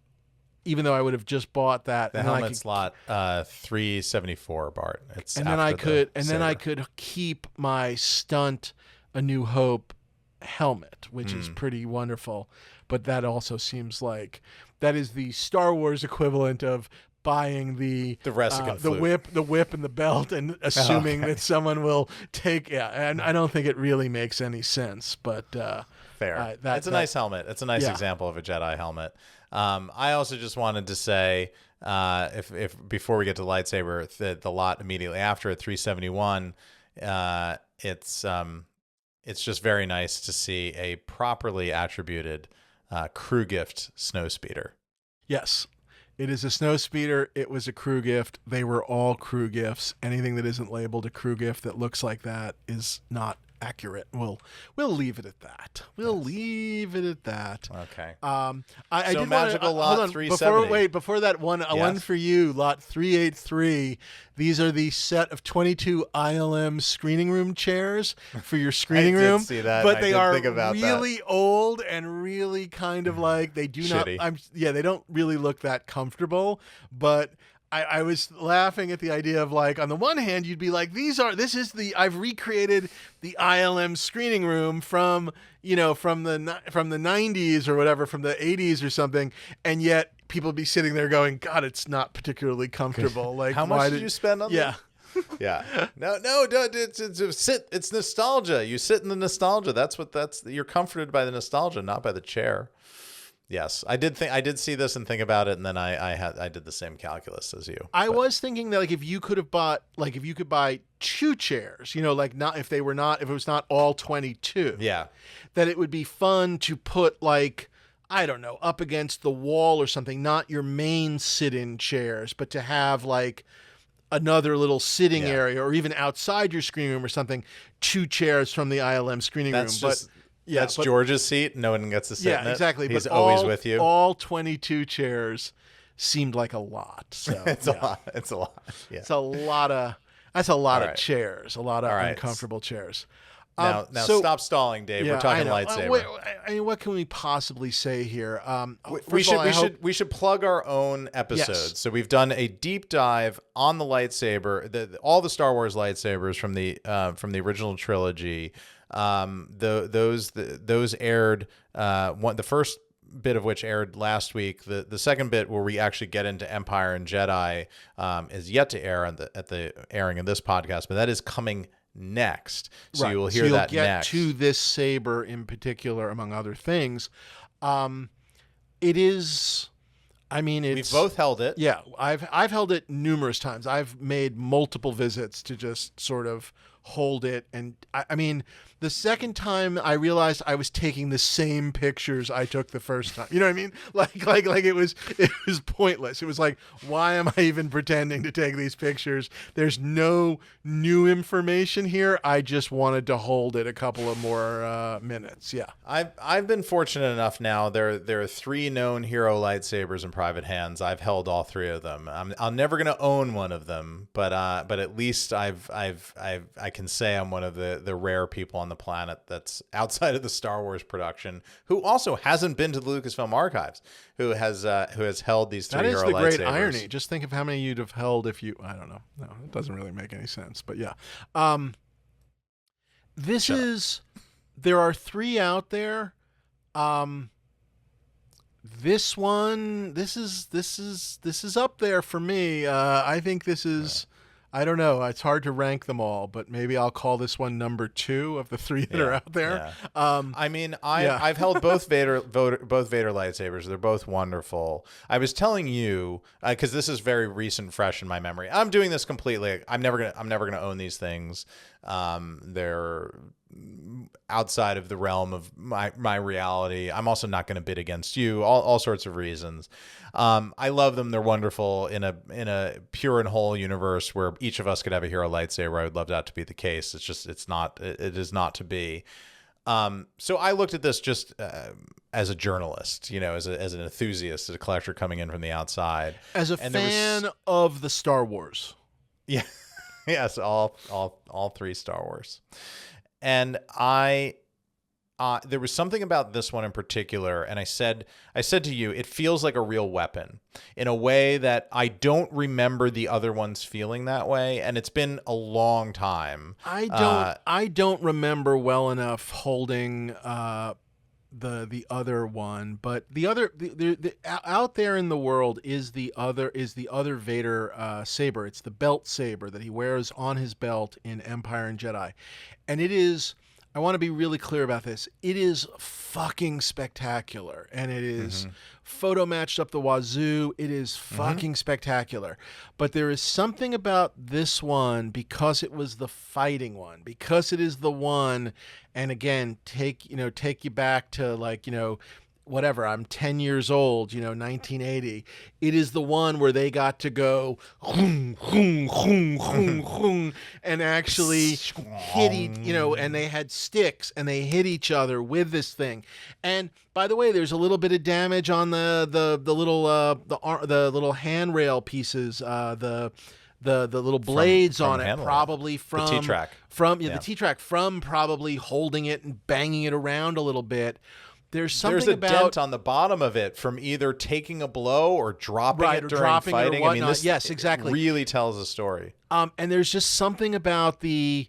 even though I would have just bought that.
The helmet slot 374, Bart.
Then I could keep my stunt A New Hope helmet, which is pretty wonderful. But that also seems like that is the Star Wars equivalent of buying the whip and the belt and assuming that someone will take and I don't think it really makes any sense, but
fair. It's a nice helmet. It's a nice example of a Jedi helmet. I also just wanted to say if before we get to lightsaber, the lot immediately after at 371, it's just very nice to see a properly attributed crew gift snowspeeder.
Yes. It is a snowspeeder. It was a crew gift. They were all crew gifts. Anything that isn't labeled a crew gift that looks like that is not accurate. We'll leave it at that. We'll leave it at that.
Okay.
I
So
did
magical
wanna,
lot
hold on,
370.
before that one, one
Yes.
for you, lot 383. These are the set of 22 ILM screening room chairs for your screening
I did
room.
see that,
but
and I
they
did
are
think about
really old and really kind of like they do
Shitty.
not. They don't really look that comfortable, but. I was laughing at the idea of like, on the one hand, you'd be like, I've recreated the ILM screening room from the 90s or whatever, from the 80s or something. And yet people be sitting there going, God, it's not particularly comfortable. Like,
How much did you spend on
Yeah.
Yeah. No, it's nostalgia. You sit in the nostalgia. You're comforted by the nostalgia, not by the chair. Yes, I did see this and think about it, and then I did the same calculus as you.
I was thinking that if you could buy two chairs, if it was not all 22.
Yeah.
That it would be fun to put like, I don't know, up against the wall or something, not your main sit-in chairs, but to have like another little sitting area, or even outside your screening room or something, two chairs from the ILM screening room.
That's George's seat. No one gets to sit in it.
Yeah, exactly.
He's
but
always with you.
All 22 chairs seemed like a lot. So
It's a lot. It's a lot. Yeah.
It's a lot of. That's a lot of
right.
chairs. A lot of
right.
uncomfortable chairs.
Now stop stalling, Dave. We're talking lightsaber.
What can we possibly say here?
We should plug our own episodes.
Yes.
So we've done a deep dive on the lightsaber, all the Star Wars lightsabers from the original trilogy. Those aired. The first bit of which aired last week. The second bit, where we actually get into Empire and Jedi, is yet to air at the airing of this podcast, but that is coming next. So you will hear that next.
To this saber in particular, among other things. It is. I mean,
we've both held it.
Yeah, I've held it numerous times. I've made multiple visits to just sort of hold it, and I mean, the second time I realized I was taking the same pictures I took the first time. You know what I mean? Like it was pointless. It was like, why am I even pretending to take these pictures? There's no new information here. I just wanted to hold it a couple of more minutes. Yeah.
I've been fortunate enough now. There are 3 known hero lightsabers in private hands. I've held all 3 of them. I'm never gonna own one of them, but at least I can say I'm one of the rare people on the planet that's outside of the Star Wars production who also hasn't been to the Lucasfilm archives, who has held these 3 hero lightsabers.
That is the great irony. Just think of how many you'd have held if you. I don't know. No, it doesn't really make any sense. But yeah, there are 3 out there. This one, this is up there for me. I think this is. I don't know. It's hard to rank them all, but maybe I'll call this one number 2 of the 3 that are out there.
Yeah. I mean, I've held both Vader lightsabers. They're both wonderful. I was telling you, because this is very recent, fresh in my memory. I'm doing this completely. I'm never gonna own these things. They're outside of the realm of my reality. I'm also not going to bid against you. All sorts of reasons. I love them. They're wonderful in a pure and whole universe where each of us could have a hero lightsaber. I would love that to be the case. It is not to be. So I looked at this just as a journalist, as an enthusiast, as a collector coming in from the outside,
as a fan of the Star Wars.
Yeah. Yes, all 3 Star Wars. And there was something about this one in particular, and I said to you, it feels like a real weapon in a way that I don't remember the other ones feeling that way, and it's been a long time.
I don't remember well enough holding the other one, but the other out there in the world is the other Vader saber. It's the belt saber that he wears on his belt in Empire and Jedi, and it is. I want to be really clear about this. It is fucking spectacular, and it is photo matched up the wazoo. It is fucking spectacular. But there is something about this one, because it was the fighting one, because it is the one, and again, take you back to whatever, I'm 10 years old, 1980. It is the one where they got to go and actually hit and they had sticks and they hit each other with this thing. And by the way, there's a little bit of damage on the little handrail pieces, the little blades on it, probably from
the T-track.
The T-track, from probably holding it and banging it around a little bit. There's a
dent on the bottom of it from either taking a blow or dropping it during fighting.
I mean, yes, exactly.
It really tells a story.
And there's just something about it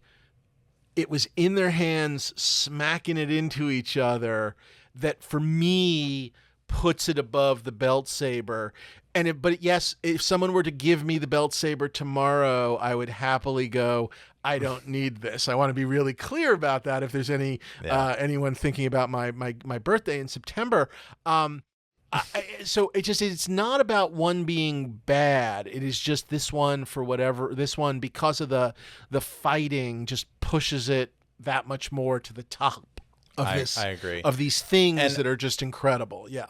was in their hands, smacking it into each other, that for me puts it above the belt saber. But yes, if someone were to give me the belt saber tomorrow, I would happily go, I don't need this. I want to be really clear about that. If there's anyone thinking about my birthday in September, so it's not about one being bad. It is just this one, because of the fighting, just pushes it that much more to the top of I
agree.
Of these things that are just incredible. Yeah.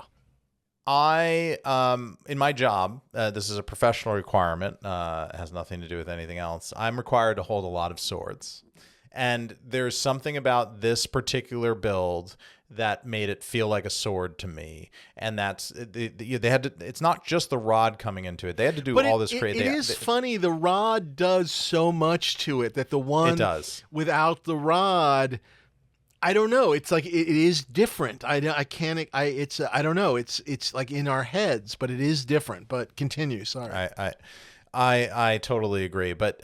In my job, this is a professional requirement, it has nothing to do with anything else. I'm required to hold a lot of swords. And there's something about this particular build that made it feel like a sword to me. And that's, they had to, it's not just the rod coming into it. They had to do all this crazy.
It is funny. The rod does so much to it that the one without the rod, I don't know. It's like it is different. I don't know. It's like in our heads, but it is different. But continue. Sorry.
I totally agree. But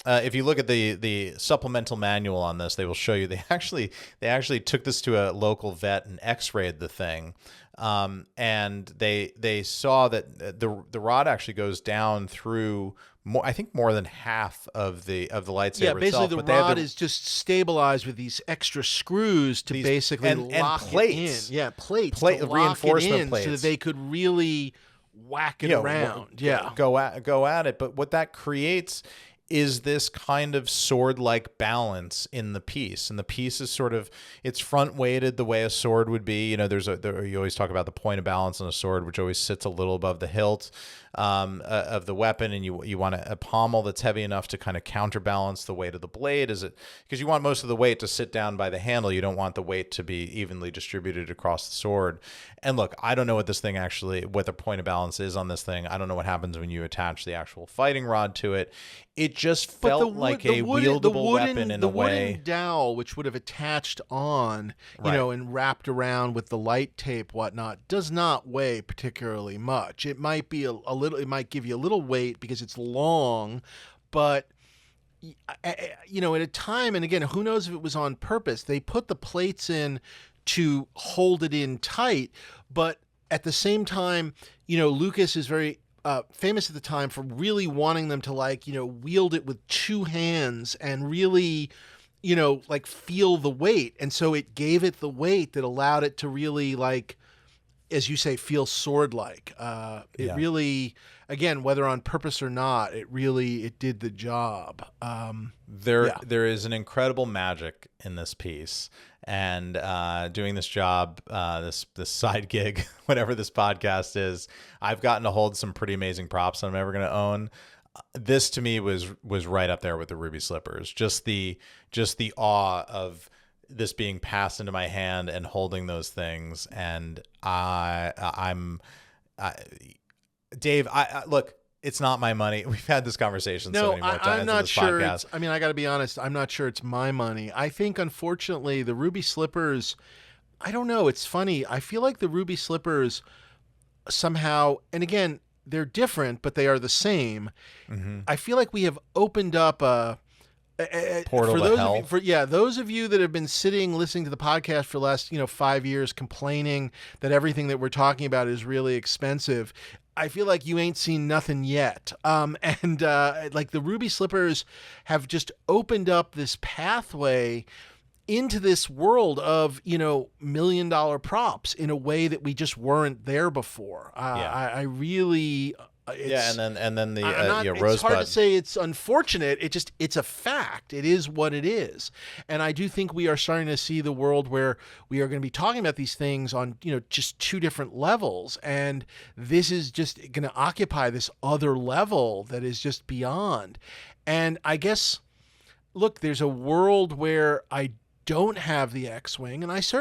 if you look at the supplemental manual on this, they will show you they actually took this to a local vet and X-rayed the thing, and they saw that the rod actually goes down through more than half of the lightsaber.
Yeah, basically
itself,
the rod is just stabilized with these extra screws to basically lock
plates.
it in. Yeah, plates,
reinforcement plates,
so that they could really whack it around.
Go at it. But what that creates is this kind of sword-like balance in the piece, and the piece is it's front-weighted the way a sword would be. You always talk about the point of balance on a sword, which always sits a little above the hilt of the weapon, and you want a pommel that's heavy enough to kind of counterbalance the weight of the blade. Because you want most of the weight to sit down by the handle. You don't want the weight to be evenly distributed across the sword. And look, I don't know what the point of balance is on this thing. I don't know what happens when you attach the actual fighting rod to it. It just felt like a wieldable weapon in a way.
The wooden dowel, which would have attached on, and wrapped around with the light tape, whatnot, does not weigh particularly much. It might be it might give you a little weight because it's long, but at a time, and again, who knows if it was on purpose, they put the plates in to hold it in tight, but at the same time, Lucas is very famous at the time for really wanting them to wield it with two hands and really, feel the weight. And so it gave it the weight that allowed it to really, as you say, feel sword-like. It really, again, whether on purpose or not, it did the job.
There is an incredible magic in this piece. And doing this job, this side gig, whatever this podcast is, I've gotten to hold some pretty amazing props that I'm never going to own. This to me was right up there with the Ruby Slippers. Just the awe of this being passed into my hand and holding those things. And Dave, look. It's not my money. We've had this conversation so many more times.
I'm not sure.
Podcast.
I got to be honest. I'm not sure it's my money. I think, unfortunately, the Ruby Slippers, I don't know. It's funny. I feel like the Ruby Slippers somehow, and again, they're different, but they are the same. Mm-hmm. I feel like we have opened up a
portal
for
to
those
hell.
Of you, those of you that have been listening to the podcast for the last 5 years, complaining that everything that we're talking about is really expensive, I feel like you ain't seen nothing yet. The Ruby Slippers have just opened up this pathway into this world of, $1 million props in a way that we just weren't there before. I really
Yeah, and then the
It's
Rosebud.
hard to say it's unfortunate. It's a fact. It is what it is. And I do think we are starting to see the world where we are going to be talking about these things on, just two different levels. And this is just going to occupy this other level that is just beyond. And I guess, look, there's a world where I don't have the X-Wing, and this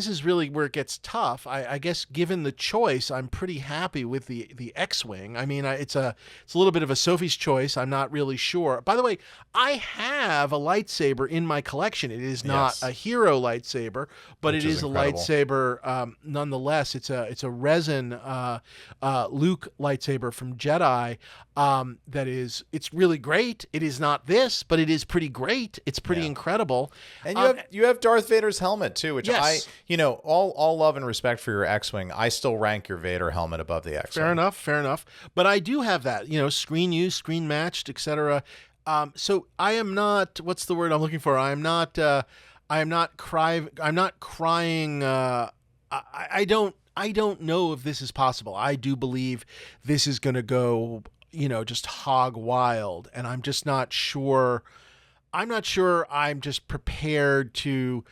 is really where it gets tough. I guess given the choice, I'm pretty happy with the X-Wing. I mean, it's a little bit of a Sophie's choice. I'm not really sure. By the way, I have a lightsaber in my collection. It is not a hero lightsaber, but it is incredible. A lightsaber nonetheless. It's a resin Luke lightsaber from Jedi. It's really great. It is not this, but it is pretty great. It's pretty incredible.
And you have Darth Vader's helmet too, which all love and respect for your X-Wing. I still rank your Vader helmet above the X-Wing.
Fair enough. But I do have that, screen used, screen matched, etc. So I am not, what's the word I'm looking for? I'm not crying. I don't know if this is possible. I do believe this is going to go, just hog wild, and I'm just not sure. I'm not sure I'm just prepared to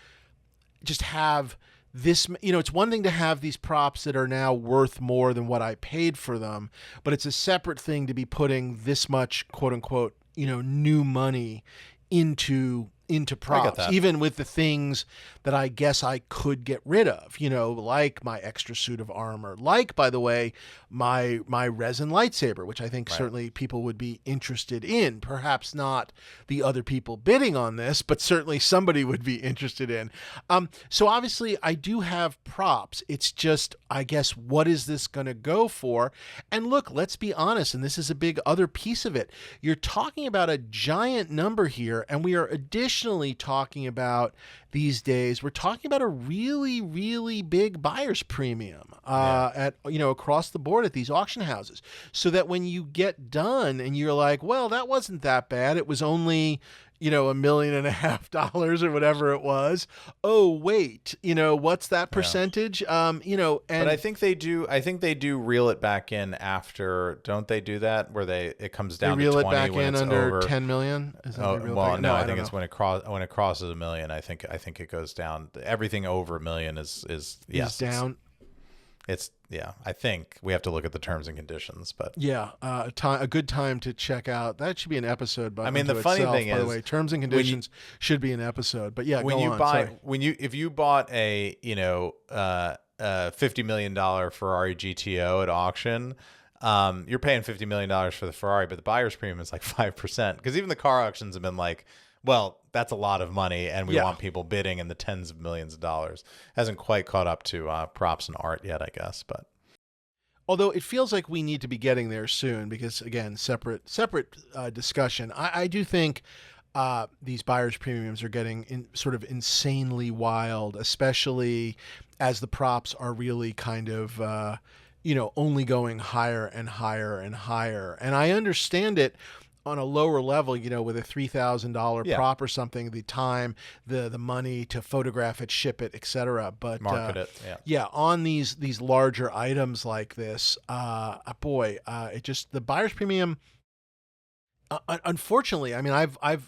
just have this, it's one thing to have these props that are now worth more than what I paid for them, but it's a separate thing to be putting this much, quote unquote, new money into props, even with the things that I guess I could get rid of, like my extra suit of armor, like, by the way, my resin lightsaber, which I think certainly people would be interested in. Perhaps not the other people bidding on this, but certainly somebody would be interested in. So obviously I do have props. It's just, I guess, what is this going to go for? And look, let's be honest, and this is a big other piece of it. You're talking about a giant number here, and we are additionally talking about these days, we're talking about a really, really big buyer's premium at across the board at these auction houses. So that when you get done and you're like, well, that wasn't that bad. It was only $1.5 million or whatever it was. Oh, wait, what's that percentage? But
I think they do reel it back in after, don't they do that? Where it comes down to 20
it back
when
in
it's
under
over
10 million?
I think it's when it crosses $1 million. I think it goes down. Everything over $1 million is
down.
I think we have to look at the terms and conditions, but
a good time to check out. That should be an episode. But
the funny thing
by
is,
the way, terms and conditions should be an episode. But
if you bought a $50 million Ferrari GTO at auction, you're paying $50 million for the Ferrari, but the buyer's premium is like 5%, because even the car auctions have been like, well, that's a lot of money, and we want people bidding in the tens of millions of dollars. Hasn't quite caught up to props and art yet, I guess. But
although it feels like we need to be getting there soon, because again, separate discussion. I do think these buyer's premiums are getting sort of insanely wild, especially as the props are really kind of only going higher and higher and higher. And I understand it on a lower level, with a $3,000 prop or something, the time, the money to photograph it, ship it, etc. But
market it,
on these larger items like this, it just, the buyer's premium. Unfortunately, I mean,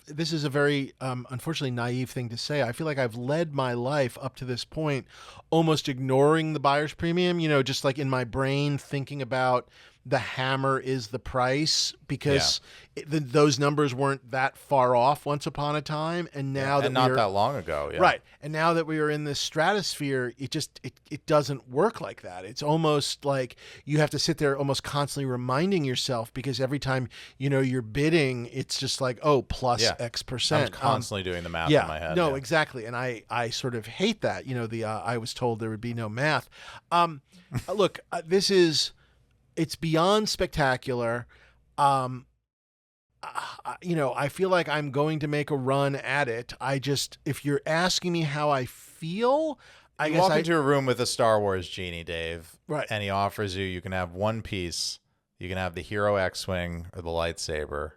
this is a very unfortunately naive thing to say. I feel like I've led my life up to this point almost ignoring the buyer's premium. Just like in my brain thinking about the hammer is the price, because those numbers weren't that far off once upon a time, and now that
not that long ago,
right? And now that we are in this stratosphere, it doesn't work like that. It's almost like you have to sit there almost constantly reminding yourself, because every time you're bidding, it's just like, oh, plus X percent.
I'm constantly doing the math in my head.
No, exactly, and I sort of hate that. I was told there would be no math. Look, this is. It's beyond spectacular. I feel like I'm going to make a run at it. If you're asking me how I feel, I guess
walk into a room with a Star Wars genie, Dave,
right?
And he offers you can have one piece. You can have the hero X-Wing or the lightsaber.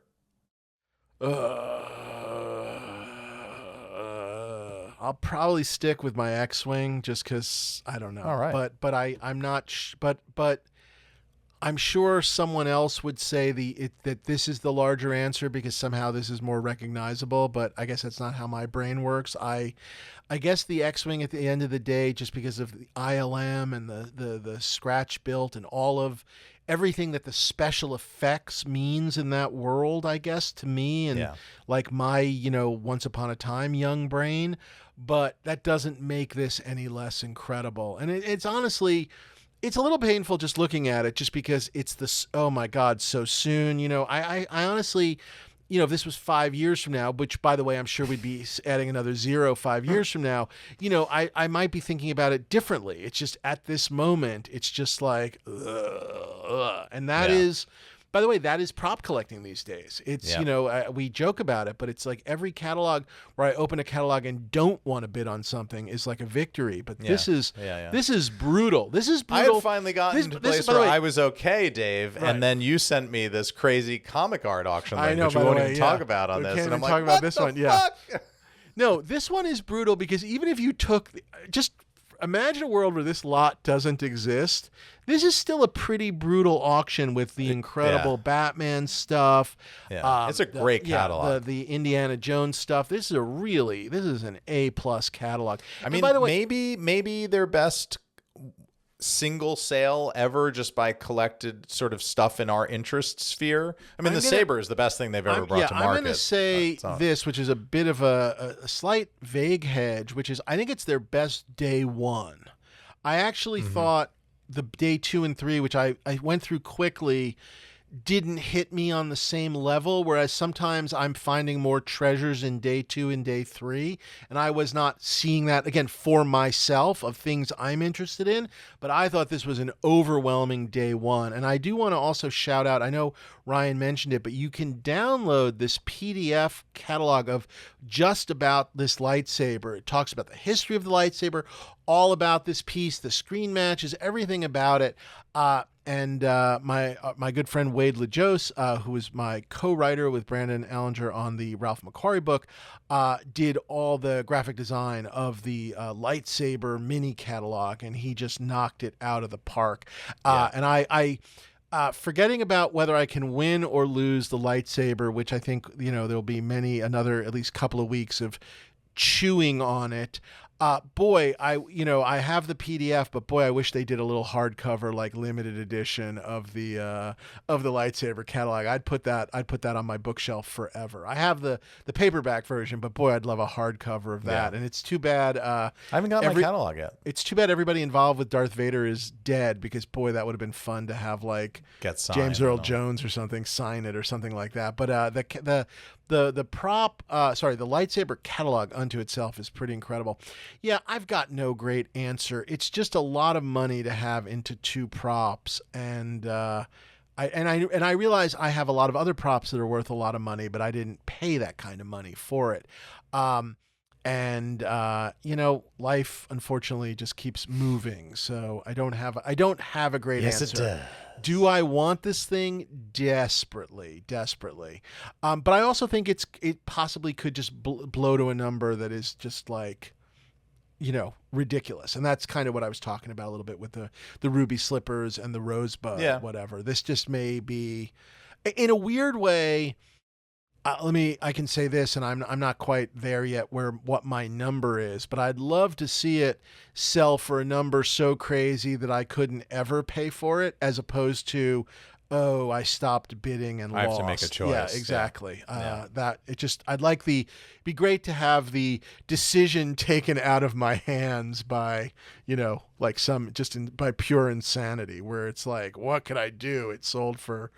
I'll probably stick with my X-Wing just because I don't know.
All right,
but I'm not. But I'm sure someone else would say that this is the larger answer because somehow this is more recognizable, but I guess that's not how my brain works. I guess the X-Wing at the end of the day, just because of the ILM and the scratch built and all of everything that the special effects means in that world, I guess, to me and like my, once upon a time young brain, but that doesn't make this any less incredible. And it's honestly... It's a little painful just looking at it, just because it's this. Oh my God, so soon. I honestly, if this was 5 years from now, which by the way, I'm sure we'd be adding another 0 5 years from now. I might be thinking about it differently. It's just at this moment, it's just like, and that is. By the way, that is prop collecting these days. It's, we joke about it, but it's like every catalog where I open a catalog and don't want to bid on something is like a victory. But this is brutal. This is brutal.
I had finally gotten to a place where I was okay, Dave, right. And then you sent me this crazy comic art auction thing, which we won't even talk about on this. And I'm like, what the fuck? Yeah.
No, this one is brutal because even if you took just... Imagine a world where this lot doesn't exist. This is still a pretty brutal auction with the incredible Batman stuff.
Yeah, it's a great catalog.
The Indiana Jones stuff. This is an A+ catalog.
I mean, by the way, maybe their best single sale ever just by collected sort of stuff in our interest sphere. I mean, Saber is the best thing they've ever brought to market.
I'm going to say this, which is a bit of a slight vague hedge, which is I think it's their best day one. I actually thought the day 2 and 3, which I went through quickly, didn't hit me on the same level, whereas sometimes I'm finding more treasures in day 2 and day 3, and I was not seeing that, again, for myself of things I'm interested in, but I thought this was an overwhelming day 1. And I do want to also shout out, I know Ryan mentioned it, but you can download this PDF catalog of just about this lightsaber. It talks about the history of the lightsaber, all about this piece, the screen matches, everything about it. And my good friend Wade LaJose, who was my co-writer with Brandon Allinger on the Ralph McQuarrie book, did all the graphic design of the lightsaber mini catalog, and he just knocked it out of the park. And I forgetting about whether I can win or lose the lightsaber, which I think there'll be another at least couple of weeks of chewing on it. Boy, I have the PDF, but boy, I wish they did a little hardcover, like limited edition of the lightsaber catalog. I'd put that on my bookshelf forever. I have the paperback version, but boy, I'd love a hardcover of that. And it's too bad. I
haven't got my catalog yet.
It's too bad everybody involved with Darth Vader is dead, because boy, that would have been fun to have like James Earl Jones or something sign it or something like that. But the lightsaber catalog unto itself is pretty incredible. Yeah, I've got no great answer. It's just a lot of money to have into 2 props, and I realize I have a lot of other props that are worth a lot of money, but I didn't pay that kind of money for it. Life unfortunately just keeps moving, so I don't have a great answer.
Yes, it does.
Do I want this thing? Desperately. But I also think it possibly could just blow to a number that is just like, ridiculous. And that's kind of what I was talking about a little bit with the ruby slippers and the rosebud, whatever. This just may be, in a weird way, I can say this, and I'm not quite there yet what my number is, but I'd love to see it sell for a number so crazy that I couldn't ever pay for it, as opposed to, oh, I stopped bidding and lost.
I have to make a choice.
Yeah, exactly. It'd be great to have the decision taken out of my hands by, by pure insanity, where it's like, what could I do? It sold for,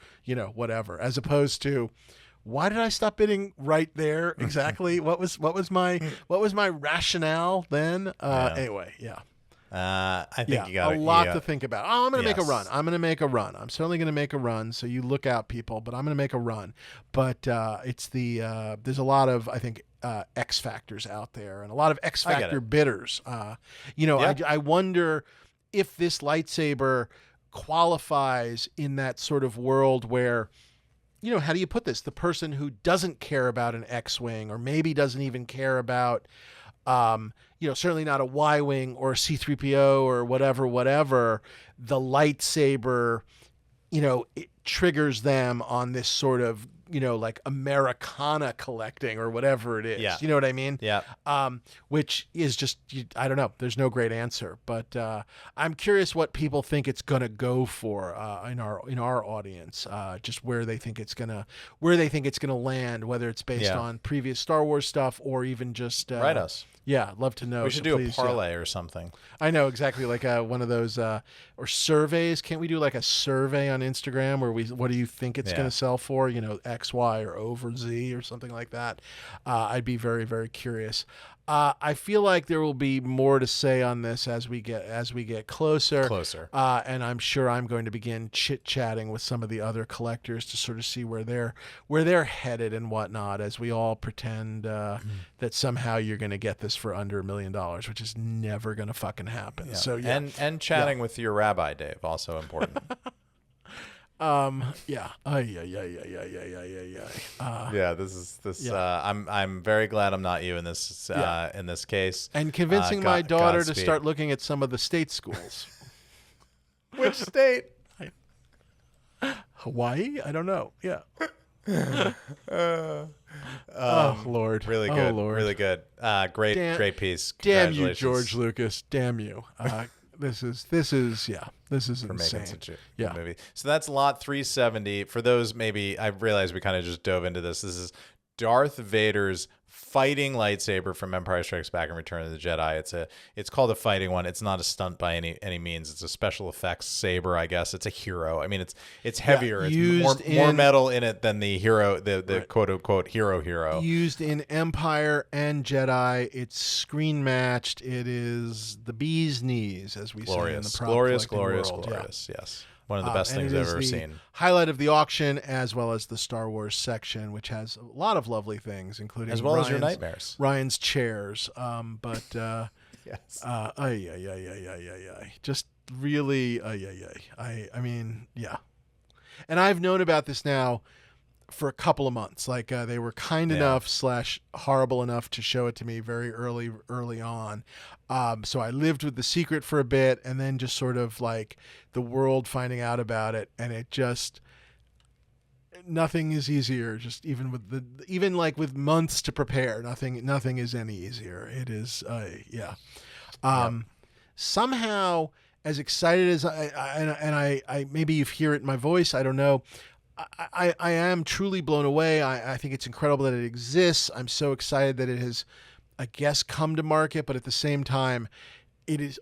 whatever, as opposed to, why did I stop bidding right there? Exactly. What was my rationale then? Anyway, yeah.
I think you got
a lot to think about. Oh, I'm going to make a run. I'm certainly going to make a run. So you look out, people, but I'm going to make a run. But there's a lot of, I think, X factors out there, and a lot of X factor bidders. I wonder if this lightsaber qualifies in that sort of world where, how do you put this? The person who doesn't care about an X-Wing, or maybe doesn't even care about, certainly not a Y-Wing or a C-3PO or whatever, the lightsaber, it triggers them on this sort of, like Americana collecting or whatever it is.
Yeah.
You know what I mean?
Yeah.
Which is just, I don't know. There's no great answer, but I'm curious what people think it's going to go for in our audience, just where they think it's going to land, whether it's based on previous Star Wars stuff or even just
write us.
Yeah, love to know.
We should do a parlay or something.
I know, exactly, like one of those or surveys. Can't we do like a survey on Instagram where what do you think it's going to sell for? X, Y, or over Z or something like that. I'd be very, very curious. I feel like there will be more to say on this as we get closer. And I'm sure I'm going to begin chit-chatting with some of the other collectors to sort of see where they're headed and whatnot, as we all pretend that somehow you're going to get this for under $1 million, which is never going to fucking happen.
Yeah.
So yeah.
And chatting with your rabbi, Dave, also important.
Yeah.
I'm very glad I'm not you in this case.
And convincing my daughter to
Godspeed.
start looking at some of the state schools.
Which state?
Hawaii? I don't know. Yeah. Oh Lord.
Really good.
Oh, Lord.
Really good. Great piece.
Damn you,
Congratulations.
George Lucas. Damn you. This is
For making
insane.
such a good
Yeah.
movie. So that's lot 370. For those, maybe I realize we kind of just dove into this. This is Darth Vader's fighting lightsaber from Empire Strikes Back and Return of the Jedi. It's called a fighting one. It's not a stunt by any means. It's a special effects saber, I guess. It's a hero. I mean, it's heavier. It's more metal in it than the hero, the quote unquote hero.
Used in Empire and Jedi. It's screen matched. It is the bee's knees, as we say in the prop collecting world.
Glorious. Yes. One of the best things I've ever seen.
Highlight of the auction, as well as the Star Wars section, which has a lot of lovely things, including
as well as your nightmares.
Ryan's chairs.
Yes.
Just really, I mean, yeah. And I've known about this now for a couple of months. Like they were kind enough / horrible enough to show it to me very early on. So I lived with the secret for a bit, and then just sort of like the world finding out about it, and it just, nothing is easier. Just even with months to prepare, nothing is any easier. It is, somehow as excited as I maybe you hear it in my voice, I don't know. I am truly blown away. I think it's incredible that it exists. I'm so excited that it has, I guess, come to market, but at the same time, it is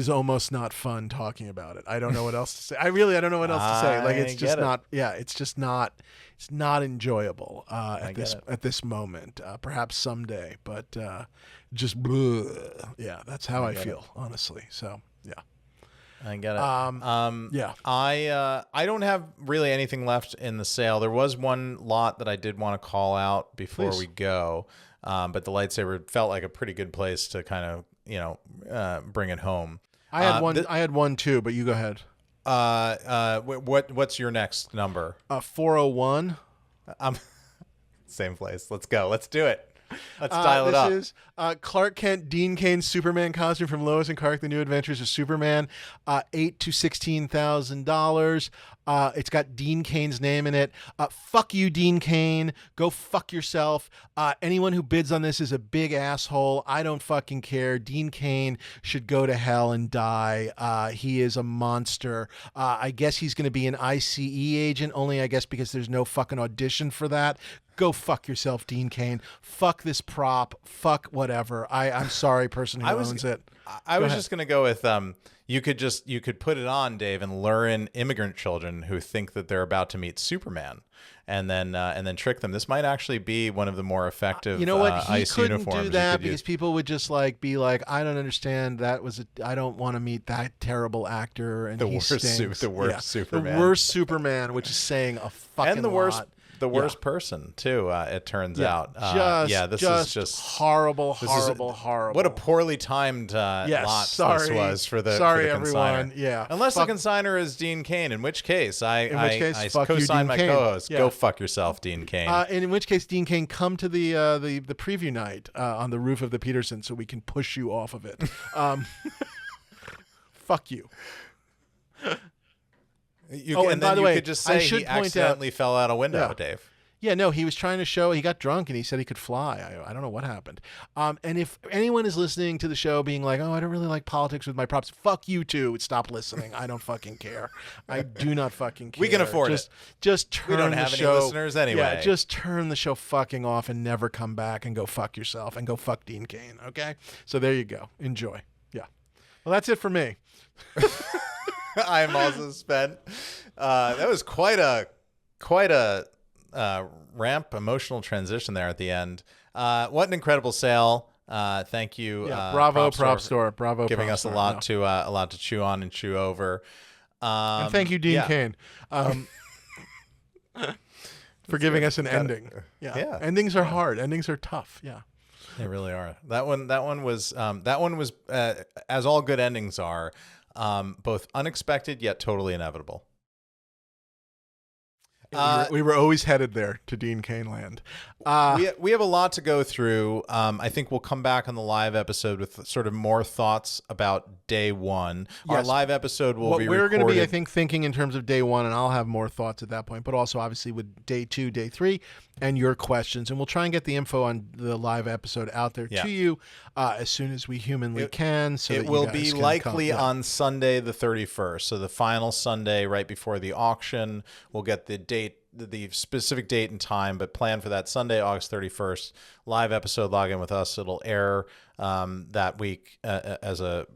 almost not fun talking about it. I don't know what else to say. I don't know what else to say. Like it's just not. Yeah, it's just not. It's not enjoyable at this moment. Perhaps someday, but just yeah. That's how I feel, honestly. So yeah.
I get it. I don't have really anything left in the sale. There was one lot that I did want to call out before we go, but the lightsaber felt like a pretty good place to kind of bring it home.
I had one. I had one too, but you go ahead.
What's your next number?
401.
Same place. Let's go. Let's do it. Let's dial it up.
This is Clark Kent, Dean Cain's Superman costume from Lois and Clark: The New Adventures of Superman, $8,000 to $16,000. It's got Dean Cain's name in it. Fuck you, Dean Cain. Go fuck yourself. Anyone who bids on this is a big asshole. I don't fucking care. Dean Cain should go to hell and die. He is a monster. I guess he's going to be an ICE agent, only I guess because there's no fucking audition for that. Go fuck yourself, Dean Cain. Fuck this prop. Fuck whatever. I'm sorry, person who owns it.
I was just gonna go with you could put it on, Dave, and lure in immigrant children who think that they're about to meet Superman, and then trick them. This might actually be one of the more effective.
You know what? He
ICE
couldn't
uniforms
do that because people would just be like, I don't understand. I don't want to meet that terrible actor. And
the
he
worst
stinks.
Superman.
The worst Superman, which is saying a fucking
and the
lot.
The worst person too. It turns out. This is just
horrible.
What a poorly timed lot this was for the
everyone.
consignor.
Yeah,
unless the consigner is Dean Cain, in which case I co-sign my
Cain.
co-host.
Yeah.
Go fuck yourself, Dean Cain.
And in which case, Dean Cain, come to the preview night on the roof of the Peterson so we can push you off of it. Fuck you.
And then you could just say he accidentally fell out a window,
Yeah.
Dave.
Yeah, no, he was trying to show he got drunk and he said he could fly. I don't know what happened. And if anyone is listening to the show being like, oh, I don't really like politics with my props, fuck you too. Stop listening. I don't fucking care. I do not fucking care.
We can afford it.
Just turn
We don't
the
have
show,
any listeners anyway.
Yeah, just turn the show fucking off and never come back and go fuck yourself and go fuck Dean Cain, okay? So there you go. Enjoy. Yeah. Well, that's it for me.
I'm also spent. That was quite a ramp emotional transition there at the end. What an incredible sale. Thank you.
Bravo Propstore. Bravo
giving
Propstore.
us a lot to chew on and chew over.
And thank you, Dean Cain, for giving us an ending. Yeah. Endings are hard. Endings are tough. Yeah.
They really are. That one was as all good endings are, both unexpected yet totally inevitable.
We were always headed there to Dean Cain land.
We have a lot to go through. I think we'll come back on the live episode with sort of more thoughts about day one. Yes. Our live episode will be
we're
recorded.
Going to be, I think, thinking in terms of day one, and I'll have more thoughts at that point, but also obviously with day 2, day 3, and your questions. And we'll try and get the info on the live episode out there to you as soon as we humanly can. So
it will be likely on Sunday the 31st. So the final Sunday right before the auction. We'll get the specific date and time, but plan for that Sunday, August 31st, live episode. Log in with us. It'll air that week as a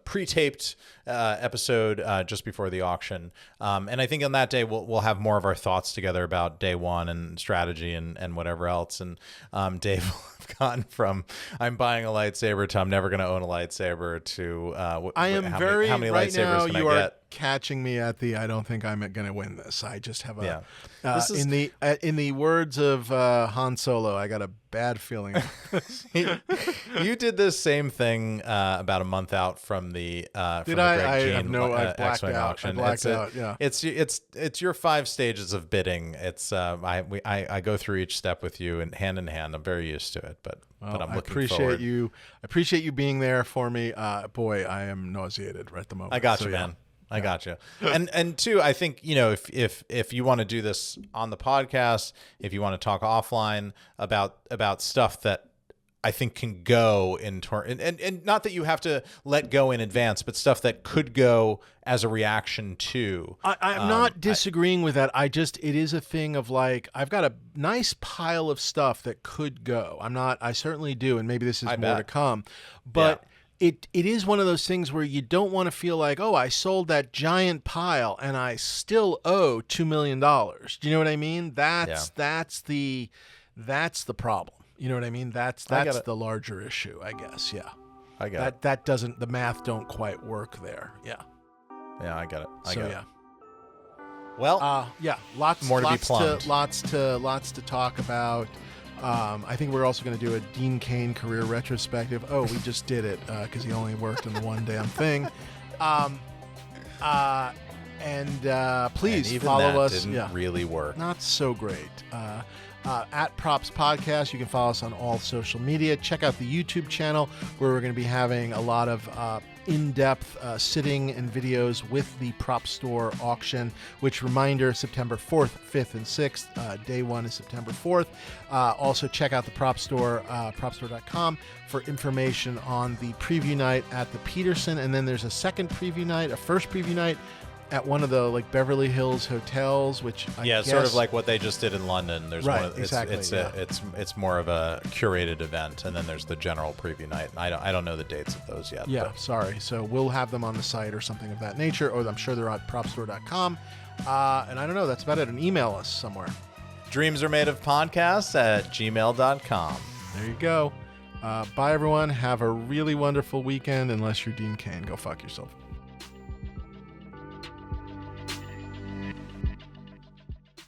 pre-taped episode just before the auction. And I think on that day we'll have more of our thoughts together about day one and strategy and whatever else. And Dave will have gone from I'm buying a lightsaber to I'm never going to own a lightsaber to how many
right
lightsabers
now,
can
you
I
are
get?
Catching me at the I don't think I'm going to win this. I just have a in the words of Han Solo, I got a bad feeling.
You did this same thing about a month out from the
Did I have no I blacked out.
auction.
I blacked out. Yeah.
It's your 5 stages of bidding. It's I go through each step with you and hand in hand. I'm very used to it, but I'm looking forward.
I appreciate you being there for me. Boy, I am nauseated right at the moment.
I got you, man. I got you. And two, I think, if you want to do this on the podcast, if you want to talk offline about stuff that I think can go in and not that you have to let go in advance, but stuff that could go as a reaction to.
I'm not disagreeing with that. It is a thing of like, I've got a nice pile of stuff that could go. I certainly do. And maybe this is more to come, but It is one of those things where you don't want to feel like, oh, I sold that giant pile and I still owe $2 million. Do you know what I mean? That's the problem. You know what I mean? That's the larger issue, I guess. Yeah.
I got it.
That doesn't, the math don't quite work there. Yeah.
Yeah, I got it.
Yeah.
Well,
lots
more to be plumbed.
Lots to talk about. I think we're also going to do a Dean Cain career retrospective. Oh, we just did it because he only worked on the one damn thing. Please
even
follow
that
us.
Didn't really work.
Not so great. At Props Podcast, you can follow us on all social media. Check out the YouTube channel where we're going to be having a lot of in-depth sitting and videos with the Propstore auction, which, reminder, September 4th, 5th, and 6th. Day 1 is September 4th. Also, check out the Propstore, propstore.com, for information on the preview night at the Peterson. And then there's a second preview night, a first preview night at one of the Beverly Hills hotels, which I guess,
sort of like what they just did in London. There's
right,
one of,
exactly.
It's more of a curated event, and then there's the general preview night. I don't know the dates of those yet.
Yeah, sorry. So we'll have them on the site or something of that nature, or I'm sure they're at propstore.com. And I don't know. That's about it. And email us somewhere.
Dreams are made of podcasts at gmail.com.
There you go. Bye, everyone. Have a really wonderful weekend. Unless you're Dean Cain, go fuck yourself.